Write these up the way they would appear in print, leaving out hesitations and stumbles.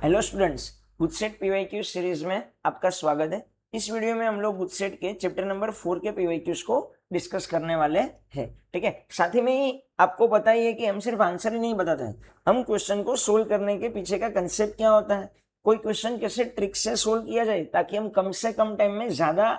Hello students, गुडसेट PYQ series में आपका स्वागत है। इस वीडियो में हम लोग गुडसेट के चैप्टर नंबर 4 के पीवाईक्यूज को डिस्कस करने वाले हैं। ठीक है, साथ ही में ही आपको पता ही है कि हम सिर्फ आंसर ही नहीं बताते हैं, हम क्वेश्चन को सोल्व करने के पीछे का कंसेप्ट क्या होता है, कोई क्वेश्चन कैसे ट्रिक से सोल्व किया जाए ताकि हम कम से कम टाइम में ज्यादा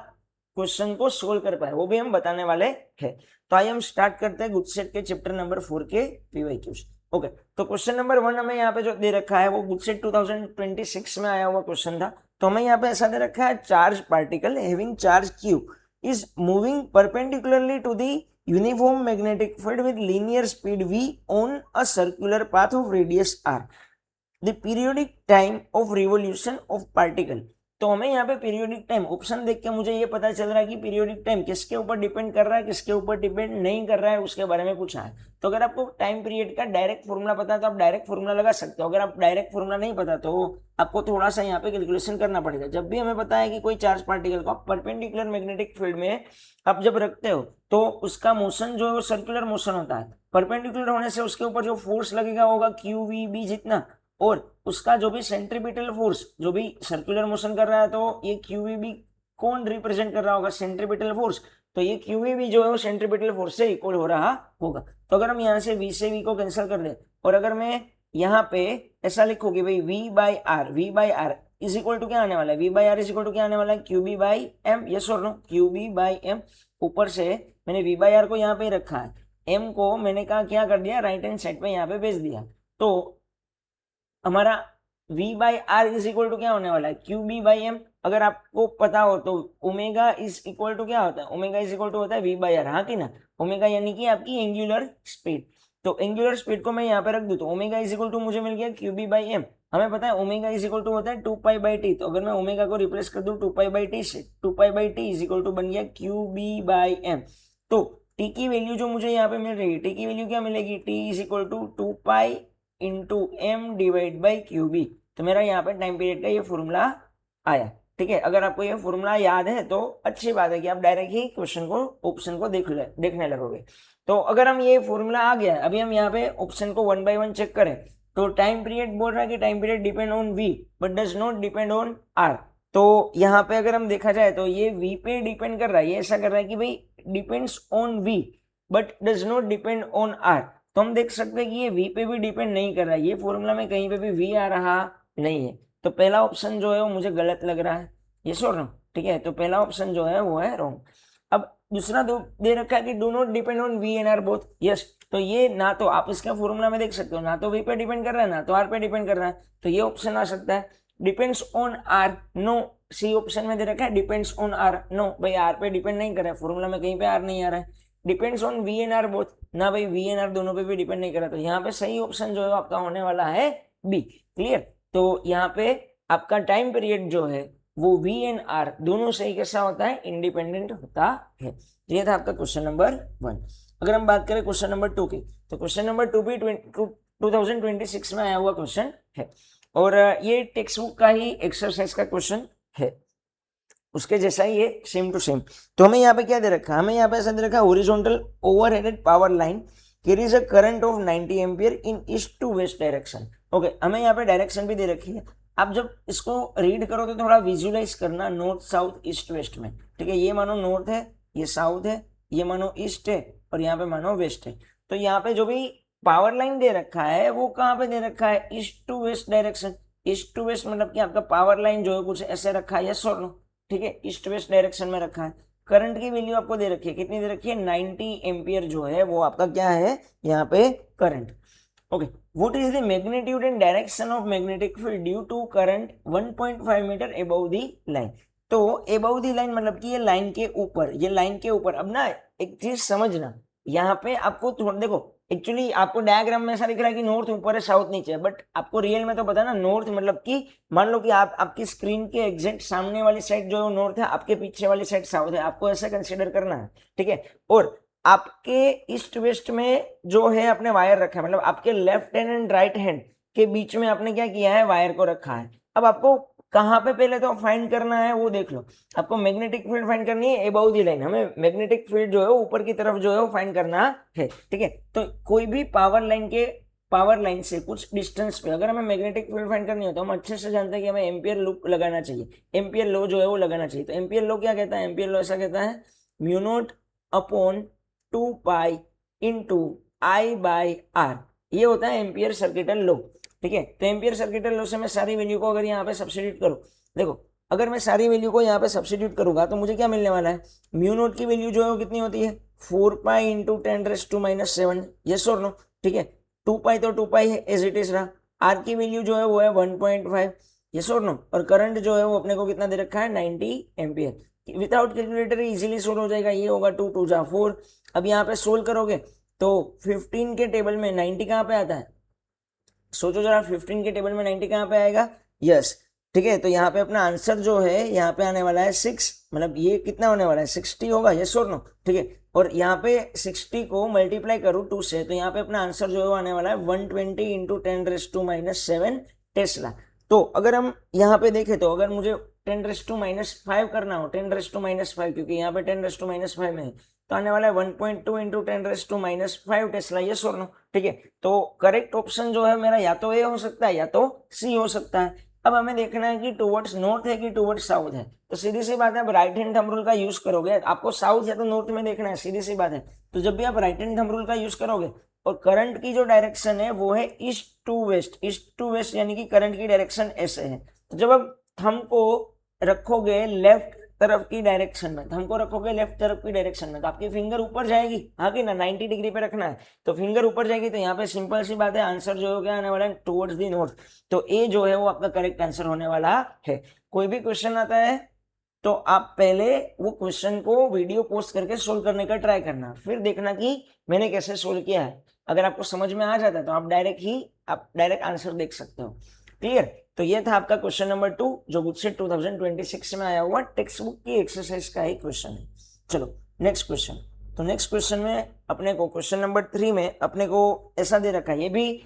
क्वेश्चन को सोल्व कर पाए, वो भी हम बताने वाले हैं। तो आइए हम स्टार्ट करते हैं गुडसेट के चैप्टर नंबर 4 के पीवाईक्यूज। ओके, तो क्वेश्चन नंबर 1 हमें यहाँ पे जो दे रखा है वो गुडसेट 2026 में आया हुआ क्वेश्चन था। तो हमें यहाँ पे ऐसा दे रखा है, charge particle having charge q is moving perpendicularly to the uniform magnetic field with linear speed v on a circular path of radius r, the periodic time of revolution of particle. तो हमें यहाँ पे periodic time option देख के मुझे ये पता चल रहा है कि पीरियोडिक टाइम किसके ऊपर डिपेंड कर रहा है, किसके ऊपर डिपेंड नहीं कर रहा है, उसके बारे में पूछा है। तो अगर आपको टाइम पीरियड का डायरेक्ट फॉर्मूला पता है तो आप डायरेक्ट फॉर्मूला लगा सकते हो। अगर आप डायरेक्ट फॉर्मूला नहीं पता तो आपको थोड़ा सा यहाँ पे कैलकुलेशन करना पड़ेगा। जब भी हमें पता है कि कोई चार्ज पार्टिकल को परपेंडिकुलर मैग्नेटिक फील्ड में आप जब रखते हो तो उसका मोशन जो है वो सर्कुलर मोशन होता है। परपेंडिकुलर होने से उसके ऊपर जो फोर्स लगेगा होगा क्यू वी बी जितना, और उसका जो भी सेंट्रीपिटल फोर्स जो भी सर्कुलर मोशन कर रहा है, तो ये क्यूवीबी कौन रिप्रेजेंट कर रहा होगा, सेंट्रीपिटल फोर्स। तो ये क्यूवीबी जो है वो सेंट्रीपिटल फोर्स से इक्वल हो रहा होगा। तो अगर हम यहाँ से v से v को कैंसिल कर दें और अगर मैं यहाँ पे ऐसा लिखूँ कि भाई v by R is equal to क्या आने वाला है, v by R is equal to क्या आने वाला है, क्यूबी बाई एम। यस और नो, क्यूबी बाई एम। ऊपर से मैंने v बाई आर को यहाँ पे रखा है, m को मैंने कहा क्या कर दिया, राइट हैंड साइड पे यहाँ पे भेज दिया। तो हमारा v by R is equal to क्या होने वाला है, क्यू बी बाई एम। अगर आपको पता हो तो ओमेगा इज इक्वल टू क्या होता है, ओमेगा इज इक्वल टू होता है v बाई आर, हाँ कि ना। ओमेगा यानी कि आपकी एंगुलर स्पीड। तो एंगुलर स्पीड को मैं यहाँ पे रख दूं तो ओमेगा इज इक्वल टू मुझे मिल गया क्यू बी बाई एम। हमें पता है ओमेगा इज इक्वल टू होता है 2 पाई बाई टी। तो अगर मैं ओमेगा को रिप्लेस कर दूं 2 पाई बाई टी से, 2 pi by T is equal to बन गया क्यू बी बाई एम। तो टी की वैल्यू जो मुझे यहाँ पे मिल रही है, टी की वैल्यू क्या मिलेगी, T is equal to 2 pi into M divide by Q B. तो मेरा यहाँ पे टाइम पीरियड का ये फॉर्मूला आया। ठीक है, अगर आपको ये फॉर्मूला याद है तो अच्छी बात है कि आप डायरेक्ट ही क्वेश्चन को ऑप्शन को देखने लगोगे। तो अगर हम ये फॉर्मूला आ गया, अभी हम यहाँ पे ऑप्शन को 1 बाई 1 चेक करें तो टाइम पीरियड बोल रहा है कि time period depend on V but does not depend on R. तो यहाँ पे अगर हम देखा जाए तो ये वी पे डिपेंड कर रहा है, ये ऐसा कर रहा है कि भाई depends on V but does not depend on R. तो हम देख सकते हैं कि ये v पे भी डिपेंड नहीं कर रहा है, ये फॉर्मूला में कहीं पे भी v आ रहा नहीं है। तो पहला ऑप्शन जो है वो मुझे गलत लग रहा है, ये सो रहा। ठीक है, तो पहला ऑप्शन जो है वो है रॉन्ग। अब दूसरा दे रखा है कि do not depend on v and r both. Yes, तो ये ना तो आप इसका फॉर्मूला में देख सकते हो, ना तो v पे डिपेंड कर रहा है ना तो r पे डिपेंड कर रहा है। तो ये ऑप्शन आ सकता है। Depends on r, no. C option में दे रखा है डिपेंड्स ऑन r, नो भाई r पे डिपेंड नहीं कर रहा है, फॉर्मूला में कहीं पे r नहीं आ रहा है। Depends on V and R both, ना भाई वी एंड आर दोनों पे भी डिपेंड नहीं करा। तो यहाँ पे सही ऑप्शन जो है आपका होने वाला है बी। क्लियर। तो यहाँ पे आपका टाइम पीरियड जो है वो वी एंड आर दोनों से ही कैसा होता है, इंडिपेंडेंट होता है। ये था आपका क्वेश्चन नंबर 1। अगर हम बात करें क्वेश्चन नंबर 2 की, तो क्वेश्चन नंबर 2 भी 2026 में आया हुआ क्वेश्चन है और ये टेक्स्ट बुक का ही एक्सरसाइज का क्वेश्चन है, उसके जैसा ही है, सेम टू सेम। तो हमें यहाँ पे क्या दे रखा है, हमें यहाँ पे ऐसा दे रखा है, horizontal overheaded power line carries a current of 90 ampere in east to west direction. Okay, हमें यहाँ पे डायरेक्शन भी दे रखी है। आप जब इसको रीड करो तो थोड़ा विजुअलाइज करना, नॉर्थ साउथ ईस्ट वेस्ट में। ठीक है, ये मानो नॉर्थ है, ये साउथ है, ये मानो ईस्ट है और यहाँ पे मानो वेस्ट है। तो यहाँ पे जो भी पावर लाइन दे रखा है वो कहाँ पे दे रखा है, east to west direction. East to west मतलब कि आपका पावर लाइन जो है कुछ ऐसे रखा है, यस और नो। ठीक है, ईस्ट वेस्ट डायरेक्शन में रखा है। करंट की वैल्यू आपको दे रखी है, कितनी दे रखी है, 90 एम्पियर जो है वो आपका क्या है यहाँ पे current. Okay, what is the magnitude and direction of magnetic field due to current 1.5 metre above the line. तो अबव द लाइन मतलब कि ये लाइन के ऊपर, ये लाइन के ऊपर। अब ना एक चीज समझना, यहाँ पे आपको थोड़ा देखो, एक्चुअली आपको डायग्राम में ऐसा दिख रहा है कि नॉर्थ ऊपर है साउथ नीचे है, बट आपको रियल में तो पता है ना, नॉर्थ मतलब कि मान लो कि आप आपकी स्क्रीन के एग्जैक्ट सामने वाली साइड जो है नॉर्थ है, आपके पीछे वाली साइड साउथ है, आपको ऐसा कंसीडर करना है। ठीक है, और आपके ईस्ट वेस्ट में जो है आपने वायर रखा है, मतलब आपके left hand and right hand के बीच में आपने क्या किया है, वायर को रखा है। अब आपको कहाँ पे पहले तो फाइंड करना है वो देख लो। आपको मैग्नेटिक फील्ड फाइंड करनी है अबव द लाइन, हमें मैग्नेटिक फील्ड जो है ऊपर की तरफ जो है वो फाइंड करना है। ठीक है, तो कोई भी पावर लाइन के पावर लाइन से कुछ डिस्टेंस पे अगर हमें मैग्नेटिक फील्ड फाइंड करनी हो तो हम अच्छे से जानते हैं कि हमें एम्पियर लूप लगाना चाहिए, एम्पियर लॉ जो है वो लगाना चाहिए। तो एम्पियर लॉ क्या कहता है, एम्पियर लॉ ऐसा कहता है mu naught upon 2 pi into I by R, ये होता है एम्पियर सर्किटल लॉ। ठीक है, तो एम्पियर सर्किटल लॉ से मैं सारी वैल्यू को अगर यहाँ पे सब्स्टिट्यूट करूँ, देखो अगर मैं सारी वैल्यू को यहाँ पे सब्स्टिट्यूट करूंगा तो मुझे क्या मिलने वाला है, म्यू नॉट की वैल्यू जो है वो कितनी होती है 4 पाई इंटू 10⁻⁻⁷, यस और नो। ठीक है, 2 पाई तो 2 पाई है एज इट इज रहा, आर की वैल्यू जो है वो है 1.5, यस और नो, और करंट जो है वो अपने को कितना दे रखा है 90 ampere. Without calculator easily solve हो जाएगा, ये होगा 2 2 जा 4। अब यहाँ पे सोल्व करोगे तो 15 के टेबल में 90 कहाँ पे आता है, सोचो जरा 15 के टेबल में 90 कहाँ पे आएगा, यस। ठीक है, तो यहाँ पे अपना आंसर जो है यहाँ पे आने वाला है 6, मतलब ये कितना होने वाला है 60 होगा, यस और नो। ठीक है, और यहाँ पे 60 को मल्टीप्लाई करूँ 2 से तो यहाँ पे अपना आंसर जो है वो आने वाला है 120 इंटू 10⁻⁷ टेस्ला। तो अगर हम यहाँ पे देखें तो अगर मुझे 10⁻⁵ करना हो, 10⁻⁵, क्योंकि यहाँ पे 10⁻⁵ में है, तो आने वाला है 1.2 इंटू 10⁻⁵ टेस्ला, यस और नो। ठीक है, तो करेक्ट ऑप्शन जो है मेरा या तो ए हो सकता है या तो सी हो सकता है। अब हमें देखना है कि टुवर्ड्स नॉर्थ है कि टुवर्ड्स साउथ है, तो सीधी सी बात है आप राइट हैंड थंब रूल का यूज करोगे, आपको साउथ या तो नॉर्थ में देखना है, सीधी सी बात है। तो जब भी आप राइट हैंड थंब रूल का यूज करोगे और करंट की जो डायरेक्शन है वो है east to west, east to west यानी कि करंट की डायरेक्शन ऐसे है, तो जब आप थंब को रखोगे लेफ्ट तरफ की डायरेक्शन में, थंब को रखोगे लेफ्ट तरफ की डायरेक्शन में, तो आपकी फिंगर ऊपर जाएगी, हाँ कि ना, 90 डिग्री पे रखना है, तो फिंगर ऊपर जाएगी, तो यहाँ पे सिंपल सी बात है आंसर जो है क्या आने वाला है टुवर्ड्स दी नॉर्थ, तो ए जो है वो आपका करेक्ट आंसर होने वाला है। कोई भी क्वेश्चन आता है तो आप पहले वो क्वेश्चन को वीडियो पोस्ट करके सोल्व करने का ट्राई करना, फिर देखना कि मैंने कैसे सोल्व किया है। अगर आपको समझ में आ जाता है तो आप डायरेक्ट आंसर देख सकते हो। क्लियर, तो ये था आपका क्वेश्चन नंबर 2 जो गुजसेट 2026 में आया हुआ टेक्स्ट बुक की एक्सरसाइज का ही क्वेश्चन है। चलो नेक्स्ट क्वेश्चन, तो नेक्स्ट क्वेश्चन में अपने को क्वेश्चन नंबर 3 में अपने को ऐसा दे रखा है, ये भी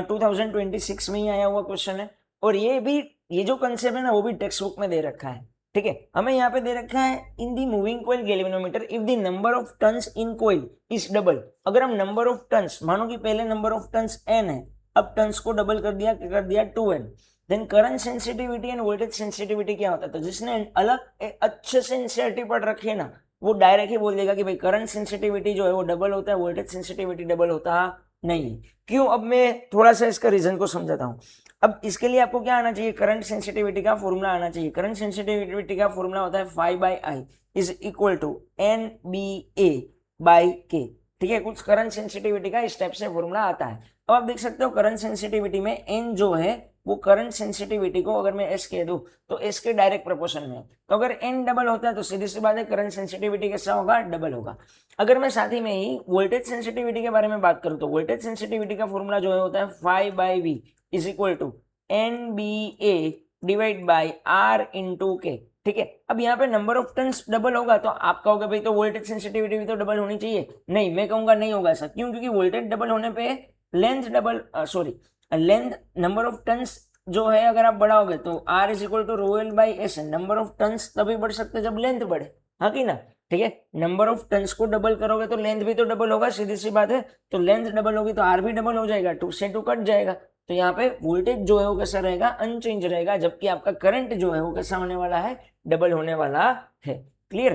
2026 में ही आया हुआ क्वेश्चन है, और ये जो कंसेप्ट है ना वो भी टेक्स्ट बुक में दे रखा है। ठीक है, हमें यहाँ पे दे रखा है in the moving coil galvanometer if the number of turns in coil is double. अगर हम नंबर ऑफ टर्न्स, मानो कि पहले नंबर ऑफ टर्न्स n है, अब टर्न्स को डबल कर दिया 2n, then current sensitivity and voltage sensitivity क्या होता है, तो जिसने अलग अच्छे से एनसीईआरटी पढ़ रखी है ना वो डायरेक्ट ही बोल देगा कि भाई करंट सेंसिटिविटी जो है वो डबल होता है, वोल्टेज सेंसिटिविटी डबल होता नहीं है। क्यों, अब मैं थोड़ा सा इसका रीजन को समझाता हूँ। अब इसके लिए आपको क्या आना चाहिए, करंट सेंसिटिविटी का फॉर्मूला आना चाहिए। करंट सेंसिटिविटी का फॉर्मूला होता है phi/I is equal to NBA/K। ठीक है, कुछ करंट सेंसिटिविटी का इस टाइप से फॉर्मूला आता है। अब आप देख सकते हो करंट सेंसिटिविटी में n जो है वो करंट सेंसिटिविटी को अगर मैं s कह दूं तो s के डायरेक्ट प्रोपोर्शन में, तो अगर n डबल होता है तो सीधी सी बात है करंट सेंसिटिविटी कैसा होगा, डबल होगा। अगर मैं साथ ही में ही वोल्टेज सेंसिटिविटी के बारे में बात करूं तो वोल्टेज सेंसिटिविटी का फॉर्मूला जो है होता है phi/V is equal to NBA/R/K। ठीक है, अब यहाँ पे नंबर ऑफ टर्न्स डबल होगा तो आप कहोगे भाई तो वोल्टेज सेंसिटिविटी भी तो डबल होनी चाहिए, नहीं, मैं कहूंगा नहीं होगा ऐसा। क्यों, क्योंकि वोल्टेज डबल होने पे लेंथ नंबर ऑफ टर्न्स जो है अगर आप बढ़ाओगे तो R is equal to ρl/S, number of turns तभी बढ़ सकते जब लेंथ बढ़े, हाँ कि ना। ठीक है, नंबर ऑफ टर्न्स को डबल करोगे तो लेंथ भी तो डबल होगा, सीधी सी बात है, तो लेंथ डबल होगी तो R भी डबल हो जाएगा, 2 से 2 कट जाएगा, तो यहाँ पे वोल्टेज जो है वो कैसा रहेगा, अनचेंज रहेगा, जबकि आपका करंट जो है वो कैसा होने वाला है, डबल होने वाला है। क्लियर,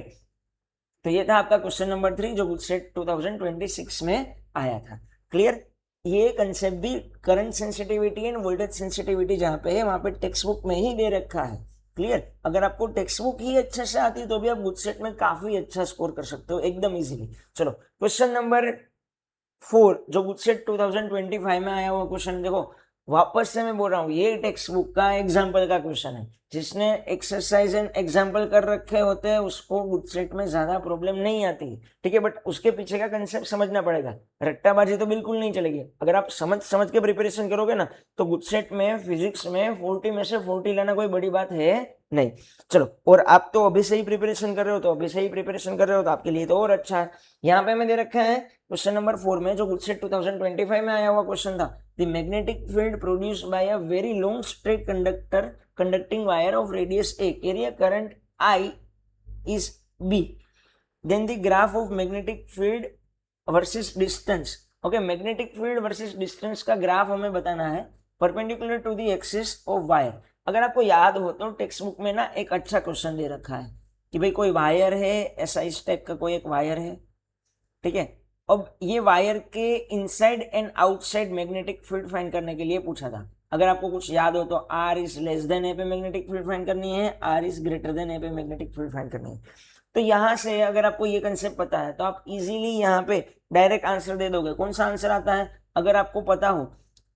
तो ये था आपका क्वेश्चन नंबर 3 जो गुजसेट 2026 में आया था। क्लियर, ये कंसेप्ट भी current sensitivity and voltage sensitivity जहाँ पे है वहां पे टेक्स्ट बुक में ही दे रखा है। क्लियर, अगर आपको टेक्स्ट बुक ही अच्छे से आती है तो भी आप गुजसेट में काफी अच्छा स्कोर कर सकते हो एकदम इजीली। चलो क्वेश्चन नंबर 4 जो गुजसेट 2025 में आया हुआ क्वेश्चन, देखो वापस से मैं बोल रहा हूँ ये टेक्स्ट बुक का एग्जाम्पल का क्वेश्चन है, जिसने एक्सरसाइज एंड एग्जाम्पल कर रखे होते हैं उसको गुजसेट में ज्यादा प्रॉब्लम नहीं आती है। ठीक है, बट उसके पीछे का कंसेप्ट समझना पड़ेगा, रट्टाबाजी तो बिल्कुल नहीं चलेगी। अगर आप समझ के प्रिपरेशन करोगे ना तो गुजसेट में फिजिक्स में 40 में से 40 लाना कोई बड़ी बात है नहीं। चलो, और आप तो अभी से ही प्रिपरेशन कर रहे हो तो आपके लिए तो और अच्छा है। यहाँ पे मैं दे रखा है क्वेश्चन नंबर 4 में जो गुजसेट 2025 में आया हुआ क्वेश्चन था, the magnetic field produced by a very long straight conducting wire of radius A carry a current I is B, then the graph of magnetic field versus distance okay, magnetic field versus distance का graph हमें बताना है perpendicular to the axis of wire. अगर आपको याद हो तो text book में ना एक अच्छा क्वेश्चन दे रखा है कि भाई कोई वायर है, ऐसा इस टाइप का कोई एक वायर है, ठीक है। अब ये वायर के inside and outside magnetic field find करने के लिए पूछा था। अगर आपको कुछ याद हो तो आर इज लेस देन ए पे मैग्नेटिक फील्ड फाइंड करनी है, आर इज ग्रेटर देन ए पे मैग्नेटिक फील्ड फाइंड करनी है। तो यहाँ से अगर आपको ये कंसेप्ट पता है तो आप इजीली यहाँ पे डायरेक्ट आंसर दे दोगे। कौन सा आंसर आता है अगर आपको पता हो,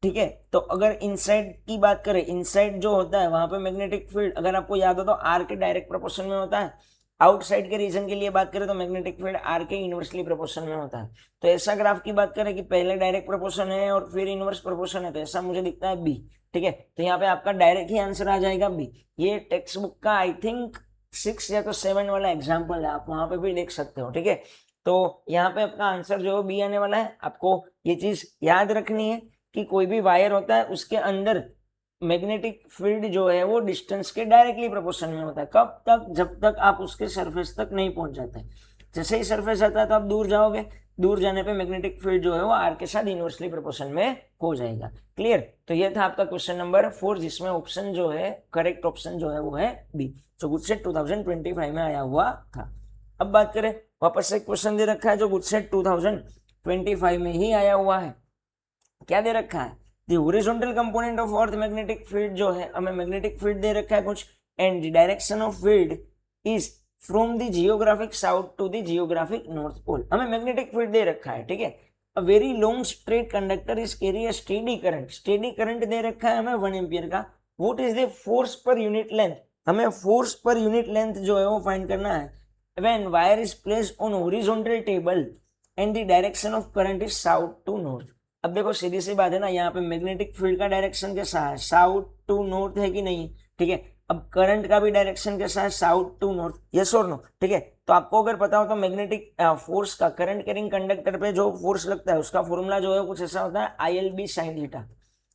ठीक है। तो अगर इनसाइड की बात करें, इनसाइड जो होता है वहां पे मैग्नेटिक फील्ड अगर आपको याद हो तो आर के डायरेक्ट प्रोपोर्शन में होता है। आउटसाइड के रीजन के लिए बात करें तो मैग्नेटिक फील्ड आर के इनवर्सली प्रोपोर्शन में होता है। तो ऐसा ग्राफ की बात करें कि पहले डायरेक्ट प्रोपोर्शन है और फिर इनवर्स प्रोपोर्शन है, तो ऐसा मुझे दिखता है बी, ठीक है। तो यहाँ पे आपका डायरेक्ट ही आंसर आ जाएगा बी। ये टेक्स्ट बुक का आई थिंक 6 या तो 7 वाला एग्जाम्पल है, आप वहां पे भी देख सकते हो, ठीक है। तो यहाँ पे आपका आंसर जो बी आने वाला है। आपको ये चीज याद रखनी है कि कोई भी वायर होता है उसके अंदर मैग्नेटिक फील्ड जो है वो डिस्टेंस के डायरेक्टली प्रोपोर्शन में होता है। कब तक? जब तक आप उसके सरफेस तक नहीं पहुंच जाते। जैसे ही सरफेस आता है तो आप दूर जाओगे, दूर जाने पे मैग्नेटिक फील्ड जो है वो आर के साथ इनवर्सली प्रोपोर्शन में हो जाएगा। क्लियर? तो ये था आपका क्वेश्चन नंबर 4, जिसमें ऑप्शन जो है, करेक्ट ऑप्शन जो है वो है बी, जो गुजसेट 2025 में आया हुआ था। अब बात करें, वापस से क्वेश्चन दे रखा है जो गुजसेट 2025 में ही आया हुआ है। क्या दे रखा है? The horizontal component of earth magnetic field जो है, हमें मैग्नेटिक फील्ड दे रखा है कुछ, and the direction of field is from the geographic south to the geographic north pole. हमें मैग्नेटिक फील्ड दे रखा है, ठीक है। A very long straight conductor is carry a steady current. Steady current दे रखा है हमें 1 एम्पियर का। What is the force per unit length? हमें फोर्स पर यूनिट लेंथ जो है वो फाइंड करना है। When wire is placed on horizontal table and the direction of current is south to north. अब देखो सीधी सी बात है ना, यहाँ पे मैग्नेटिक फील्ड का डायरेक्शन कैसा है? साउथ टू नॉर्थ है कि नहीं? ठीक है। अब करंट का भी डायरेक्शन कैसा है? साउथ टू नॉर्थ, यस और नो? ठीक है। तो आपको अगर पता हो तो मैग्नेटिक फोर्स का, करंट कैरिंग कंडक्टर पे जो फोर्स लगता है उसका फॉर्मूला जो है कुछ ऐसा होता है, ILB sin थीटा।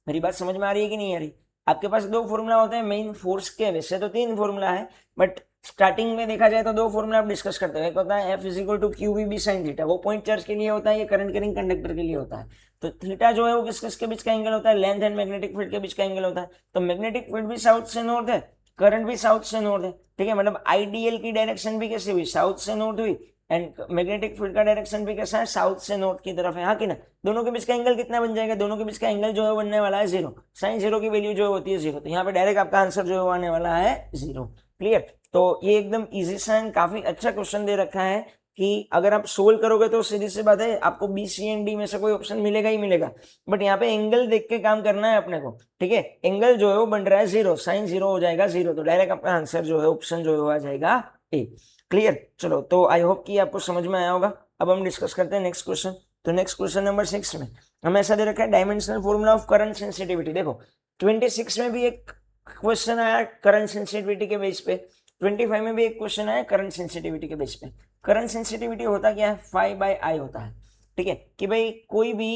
मेरी बात समझ में आ रही है कि नहीं आ रही? आपके पास 2 फॉर्मूला होते हैं मेन फोर्स के, वैसे तो 3 फॉर्मूला है, बट स्टार्टिंग में देखा जाए तो 2 फॉर्मूला आप डिस्कस करते हैं। एक होता है F = QVB sin थीटा, वो पॉइंट चार्ज के लिए होता है, ये करंट कैरिंग कंडक्टर के लिए होता है। तो थीटा जो है वो किस किसके बीच का एंगल होता है? लेंथ एंड मैग्नेटिक फील्ड के बीच का एंगल होता है। तो मैग्नेटिक फील्ड भी साउथ से नॉर्थ है, करंट भी साउथ से नॉर्थ है, ठीक है। मतलब आइडियल की डायरेक्शन भी कैसी हुई? साउथ से नॉर्थ हुई, एंड मैग्नेटिक फील्ड का डायरेक्शन भी कैसा है? साउथ से नॉर्थ की तरफ है, हाँ कि ना? दोनों के बीच का एंगल कितना बन जाएगा? दोनों के बीच का एंगल जो है बनने वाला है 0। साइन 0 की वैल्यू जो होती है 0, तो यहाँ पे डायरेक्ट आपका आंसर जो है आने वाला है 0। क्लियर? तो ये एकदम इजी सा एंड काफी अच्छा क्वेश्चन दे रखा है कि अगर आप सोल्व करोगे तो सीधी सी बात है आपको B, C एंड D में से कोई ऑप्शन मिलेगा ही मिलेगा। बट यहाँ पे एंगल देख के काम करना है अपने को, ठीक है। एंगल जो है वो बन रहा है 0, साइन 0 हो जाएगा 0, तो डायरेक्ट आपका आंसर जो है ऑप्शन जो है आ जाएगा A। क्लियर? चलो, तो आई होप कि आपको समझ में आया होगा। अब हम डिस्कस करते हैं नेक्स्ट क्वेश्चन। तो नेक्स्ट क्वेश्चन नंबर 6 में हमें ऐसा दे रखा है dimensional formula of current sensitivity. देखो 26 में भी एक क्वेश्चन आया करंट सेंसिटिविटी के बेस पे, 25 में भी एक क्वेश्चन आया करंट सेंसिटिविटी के बेस पे। करंट सेंसिटिविटी होता क्या है? phi/I होता है, ठीक है। कि भाई कोई भी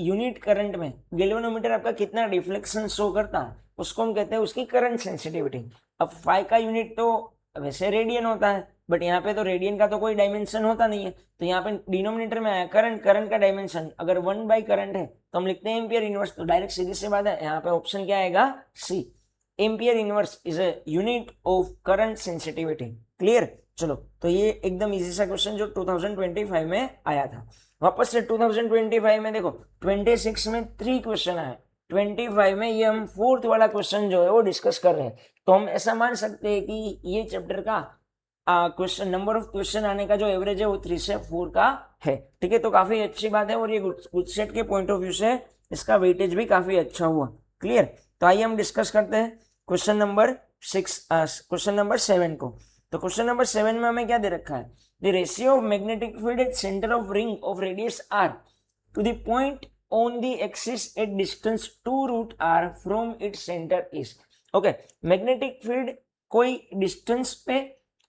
यूनिट करंट में गैल्वेनोमीटर आपका कितना डिफ्लेक्शन शो करता है उसको हम कहते हैं उसकी करंट सेंसिटिविटी। अब फाई का यूनिट तो वैसे रेडियन होता है, बट यहाँ पे तो रेडियन का तो कोई डायमेंशन होता नहीं है, तो यहाँ पे डिनोमिनेटर में आया करंट, करंट का डायमेंशन अगर 1/करंट है तो हम लिखते हैं एम्पियर इनवर्स। तो डायरेक्ट सीधी सी बात है, यहाँ पे ऑप्शन क्या आएगा? C, ampere inverse is a unit of current sensitivity. Clear? चलो, तो ये एकदम इजी सा क्वेश्चन जो 2025 में आया था। वापस से 2025 में देखो 26 में 3 क्वेश्चन आए, 25 में ये हम 4th वाला क्वेश्चन जो है वो डिस्कस कर रहे हैं। तो हम ऐसा मान सकते हैं कि ये चैप्टर का क्वेश्चन, नंबर ऑफ क्वेश्चन आने का जो एवरेज है वो 3 से 4 का है, ठीक है। तो काफी अच्छी बात है और ये गुजसेट के पॉइंट ऑफ व्यू से इसका वेटेज भी काफी अच्छा हुआ। क्लियर? तो आइए हम डिस्कस करते हैं क्वेश्चन नंबर 7 को। तो क्वेश्चन नंबर 7 में हमें क्या दे रखा है? The ratio of magnetic field at centre of ring of radius r to the point on the axis at distance 2√r from its centre is. Okay, magnetic field कोई distance पे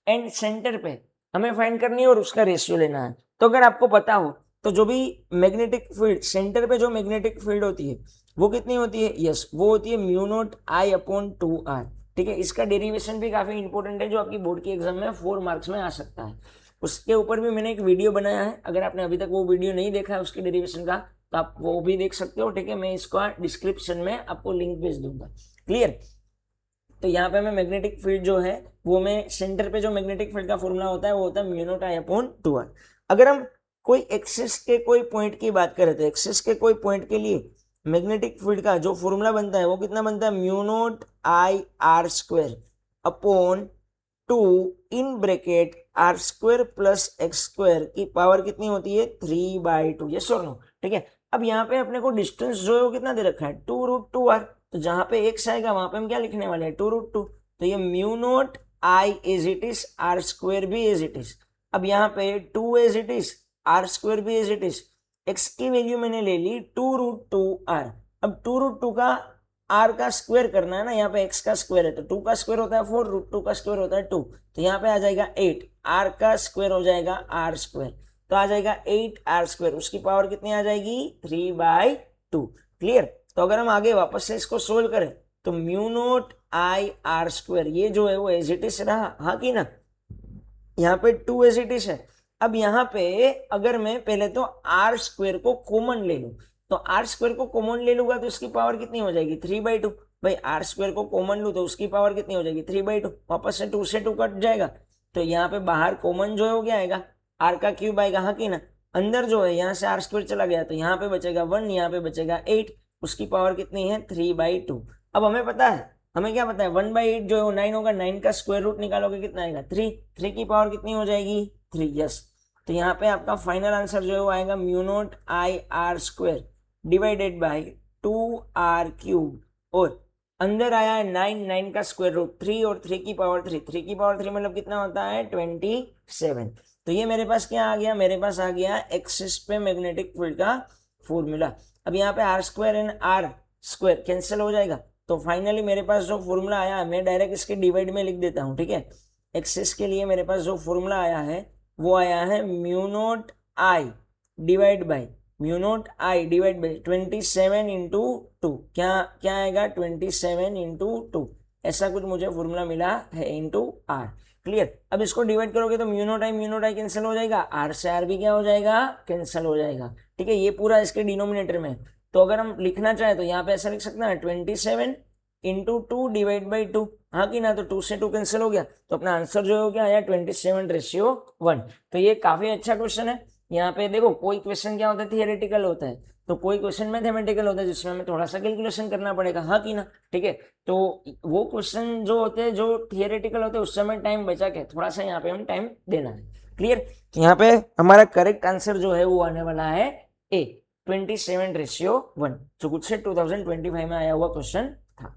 and centre पे हमें find करनी है और उसका ratio लेना है। तो अगर आपको पता हो तो जो भी मैग्नेटिक फील्ड, सेंटर पे जो मैग्नेटिक फील्ड होती है वो कितनी होती है? यस, वो होती है μ0I/2r, ठीक है। इसका डेरिवेशन भी काफी इंपॉर्टेंट है जो आपकी बोर्ड के एग्जाम में 4 मार्क्स में आ सकता है। उसके ऊपर भी मैंने एक वीडियो बनाया है, अगर आपने अभी तक वो वीडियो नहीं देखा है उसके डेरिवेशन का तो आप वो भी देख सकते हो, ठीक है। मैं इसका डिस्क्रिप्शन में आपको लिंक भेज दूंगा। क्लियर। तो यहाँ पे मैं मैग्नेटिक फील्ड जो है वो मैं सेंटर पे जो मैग्नेटिक फील्ड का फॉर्मूला होता है वो होता है म्यू नॉट आई अपॉन 2r। अगर हम कोई एक्सिस के कोई पॉइंट की बात करें तो एक्सिस के कोई पॉइंट के लिए मैग्नेटिक फील्ड का जो फॉर्मूला बनता है वो कितना बनता है, mu naught I R square upon 2 in bracket R square plus X square की पावर कितनी होती है, 3/2। ये सर नो, ठीक है। अब यहाँ पे अपने को डिस्टेंस जो है वो कितना दे रखा है, 2√2r। तो जहां पे एक्स आएगा वहां पे हम क्या लिखने वाले हैं, 2√2। तो ये mu naught I as it is, R square भी एज इट इज। अब यहाँ पे 2 as it is, R square भी एज इट इज। एक्स की वैल्यू मैंने ले ली 2√2r। अब 2√2 का आर का स्क्वायर करना है ना, यहाँ पे एक्स का स्क्वायर है तो 2 का स्क्वायर होता है 4, √2 का स्क्वायर होता है 2, तो यहाँ पे आ जाएगा 8, आर का स्क्वायर हो जाएगा आर स्क्वायर, तो आ जाएगा 8r स्क्वायर। उसकी पावर कितनी आ जाएगी, 3/2। क्लियर। तो अगर हम आगे वापस से इसको सोल्व करें तो mu naught I R square ये जो है वो एज इट इज रहा, हाँ कि ना। यहाँ पे 2 एज इट इज है। अब यहाँ पे अगर मैं पहले तो आर स्क्वायर को कॉमन ले लूं तो आर स्क्वायर को कॉमन ले लूंगा तो उसकी पावर कितनी हो जाएगी, 3/2। भाई आर स्क्वायर को कॉमन लूं तो उसकी पावर कितनी हो जाएगी, 3/2। वापस से 2 से 2 कट जाएगा तो यहाँ पे बाहर कॉमन जो है वो क्या आएगा, आर का क्यूब आएगा, हाँ कि ना। अंदर जो है यहाँ से आर स्क्वायर चला गया तो यहाँ पे बचेगा 1, यहाँ पे बचेगा 8, उसकी पावर कितनी है, 3/2। अब हमें पता है, हमें क्या पता है, 1/8 जो है वो 9 होगा, 9 का स्क्वायर रूट निकालोगे कितना आएगा, 3। 3 की पावर कितनी हो जाएगी, 3। यस। तो यहाँ पे आपका फाइनल आंसर जो है वो आएगा mu naught I R square divided by 2r cube, और अंदर आया है 9, 9 का स्क्वायर रूट 3 और 3 की पावर 3, 3 की पावर 3 मतलब कितना होता है, 27। तो ये मेरे पास क्या आ गया, मेरे पास आ गया एक्सिस पे मैग्नेटिक फील्ड का फॉर्मूला। अब यहाँ पे R square and R square cancel हो जाएगा तो फाइनली मेरे पास जो फॉर्मूला आया मैं डायरेक्ट इसके डिवाइड में लिख देता हूँ, ठीक है। एक्सिस के लिए मेरे पास जो फॉर्मूला आया है वो आया है mu naught I divide by 27 into 2, क्या क्या आएगा, 27 इंटू 2, ऐसा कुछ मुझे फॉर्मूला मिला है, इंटू आर। क्लियर। अब इसको डिवाइड करोगे तो म्यू नॉट आई कैंसिल हो जाएगा, आर से आर भी क्या हो जाएगा, कैंसिल हो जाएगा, ठीक है। ये पूरा इसके डिनोमिनेटर में, तो अगर हम लिखना चाहे तो यहाँ पे ऐसा लिख सकते हैं 27 इंटू 2 डिवाइड बाई 2, हाँ कि ना। तो 2 से 2 कैंसिल हो गया तो अपना आंसर जो हो गया आया 27:1। तो ये काफी अच्छा क्वेश्चन है। यहाँ पे देखो कोई क्वेश्चन क्या होता है, थियोरेटिकल होता है, तो कोई क्वेश्चन मैथमेटिकल होता है जिसमें हमें थोड़ा सा कैलकुलेशन करना पड़ेगा, हाँ कि ना, ठीक है। तो वो क्वेश्चन जो होते हैं जो थियोरेटिकल होते हैं उस समय टाइम बचा के थोड़ा सा यहाँ पे हम टाइम देना है। क्लियर। यहाँ पे हमारा करेक्ट आंसर जो है वो आने वाला है ए, 27:1, जो कुछ से 2025 में आया हुआ क्वेश्चन था।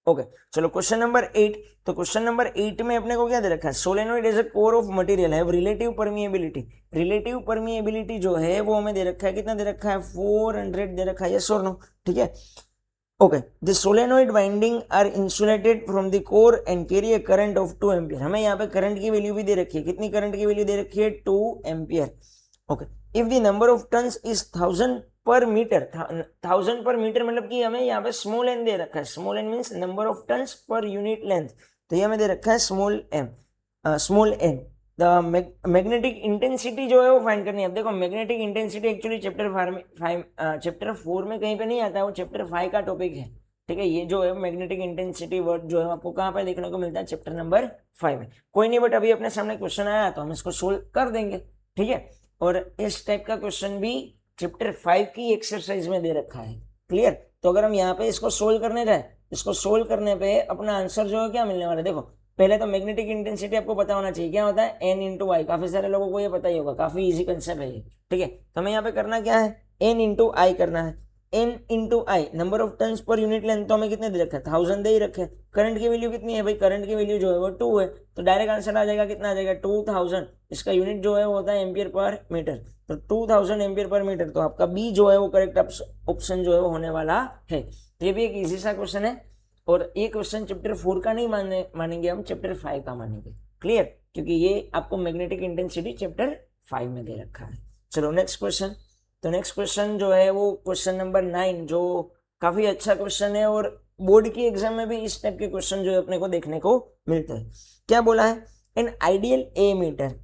ओके चलो क्वेश्चन नंबर 8। तो क्वेश्चन नंबर 8 में अपने को क्या दे रखा है, solenoid as a core of material है रिलेटिव परमिएबिलिटी। रिलेटिव परमिएबिलिटी जो है वो हमें दे रखा है, कितना दे रखा है, 400 दे रखा है, यस और नो, ठीक है। Okay the solenoid winding are insulated from the core and carry a current of 2 ampere. हमें यहाँ पे करंट की वैल्यू भी दे रखी है, कितनी करंट की वैल्यू दे रखी है, 2 ampere. Okay if the number of turns is 1000 पर मीटर, 1000 पर मीटर मतलब कि हमें यहाँ पे स्मॉल एन दे रखा है, small n means number of turns per unit length, तो ये हमें दे रखा है small n. The magnetic intensity जो है वो फाइंड करनी है। अब देखो मैग्नेटिक इंटेंसिटी एक्चुअली चैप्टर 4 में कहीं पे नहीं आता है, वो चैप्टर 5 का टॉपिक है, ठीक है। ये जो है मैग्नेटिक इंटेंसिटी वर्ड जो है आपको कहाँ पे देखने को मिलता है, चैप्टर नंबर 5 में। कोई नहीं, बट अभी अपने सामने क्वेश्चन आया तो हम इसको सोल्व कर देंगे, ठीक है। और इस टाइप का क्वेश्चन भी चैप्टर 5 की एक्सरसाइज में दे रखा है। क्लियर। तो अगर हम यहाँ पे इसको सोल्व करने जाए, इसको सोल्व करने पे अपना आंसर जो है क्या मिलने वाला है, देखो पहले तो मैग्नेटिक इंटेंसिटी आपको पता होना चाहिए, क्या होता है, एन इंटू आई। काफी सारे लोगों को ये पता ही होगा, काफी इजी कंसेप्ट है ये, ठीक है। तो हमें यहाँ पे करना क्या है, एन इंटू आई करना है। N into i number of turns per unit length, तो हमें कितने दे रखा है, 1000 दे ही रखे। करंट की वैल्यू कितनी है भाई, करंट की वैल्यू जो है वो 2 है, तो डायरेक्ट आंसर आ जाएगा, कितना आ जाएगा, 2000। इसका यूनिट जो है वो होता है एम्पियर पर मीटर, तो 2000 एम्पियर पर मीटर। तो आपका बी जो है वो करेक्ट ऑप्शन जो है वो होने वाला है। तो ये भी एक इजी सा क्वेश्चन है, और ये क्वेश्चन चैप्टर 4 का नहीं मानेंगे हम, चैप्टर 5 का मानेंगे। क्लियर, क्योंकि ये आपको मैग्नेटिक इंटेंसिटी चैप्टर 5 में दे रखा है। चलो नेक्स्ट क्वेश्चन। तो नेक्स्ट क्वेश्चन जो है वो क्वेश्चन नंबर 9, जो काफी अच्छा क्वेश्चन है, और बोर्ड की एग्जाम में भी इस टाइप के क्वेश्चन जो है अपने को देखने को मिलते हैं। क्या बोला है, an ideal ammeter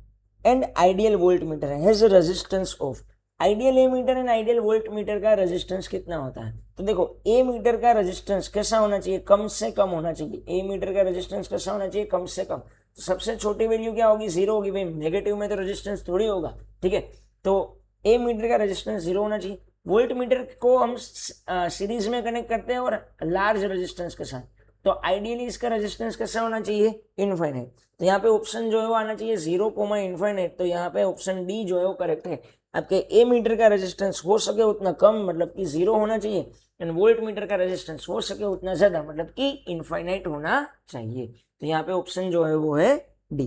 and ideal voltmeter has resistance of. Ideal ammeter and ideal voltmeter का रेजिस्टेंस कितना होता है? तो देखो ए मीटर का रेजिस्टेंस कैसा होना चाहिए? कम से कम होना चाहिए। ए मीटर का रेजिस्टेंस कैसा होना चाहिए? कम से कम। तो सबसे छोटी वैल्यू क्या होगी? 0 होगी भाई, नेगेटिव में तो रेजिस्टेंस थोड़ी होगा, ठीक है। तो ए मीटर का रेजिस्टेंस 0 होना चाहिए। वोल्ट मीटर को हम सीरीज में कनेक्ट करते हैं और लार्ज रेजिस्टेंस के साथ, तो आइडियली इसका रेजिस्टेंस कैसा होना चाहिए? इनफाइनाइट। तो यहाँ पे ऑप्शन जो है वो आना चाहिए 0, इनफाइनाइट। तो यहाँ पे ऑप्शन डी जो है वो करेक्ट है। आपके ए मीटर का रेजिस्टेंस हो सके उतना कम, मतलब कि 0 होना चाहिए, एंड वोल्ट मीटर का रेजिस्टेंस हो सके उतना ज्यादा, मतलब कि इनफाइनाइट होना चाहिए। तो यहाँ पे ऑप्शन जो है वो है डी।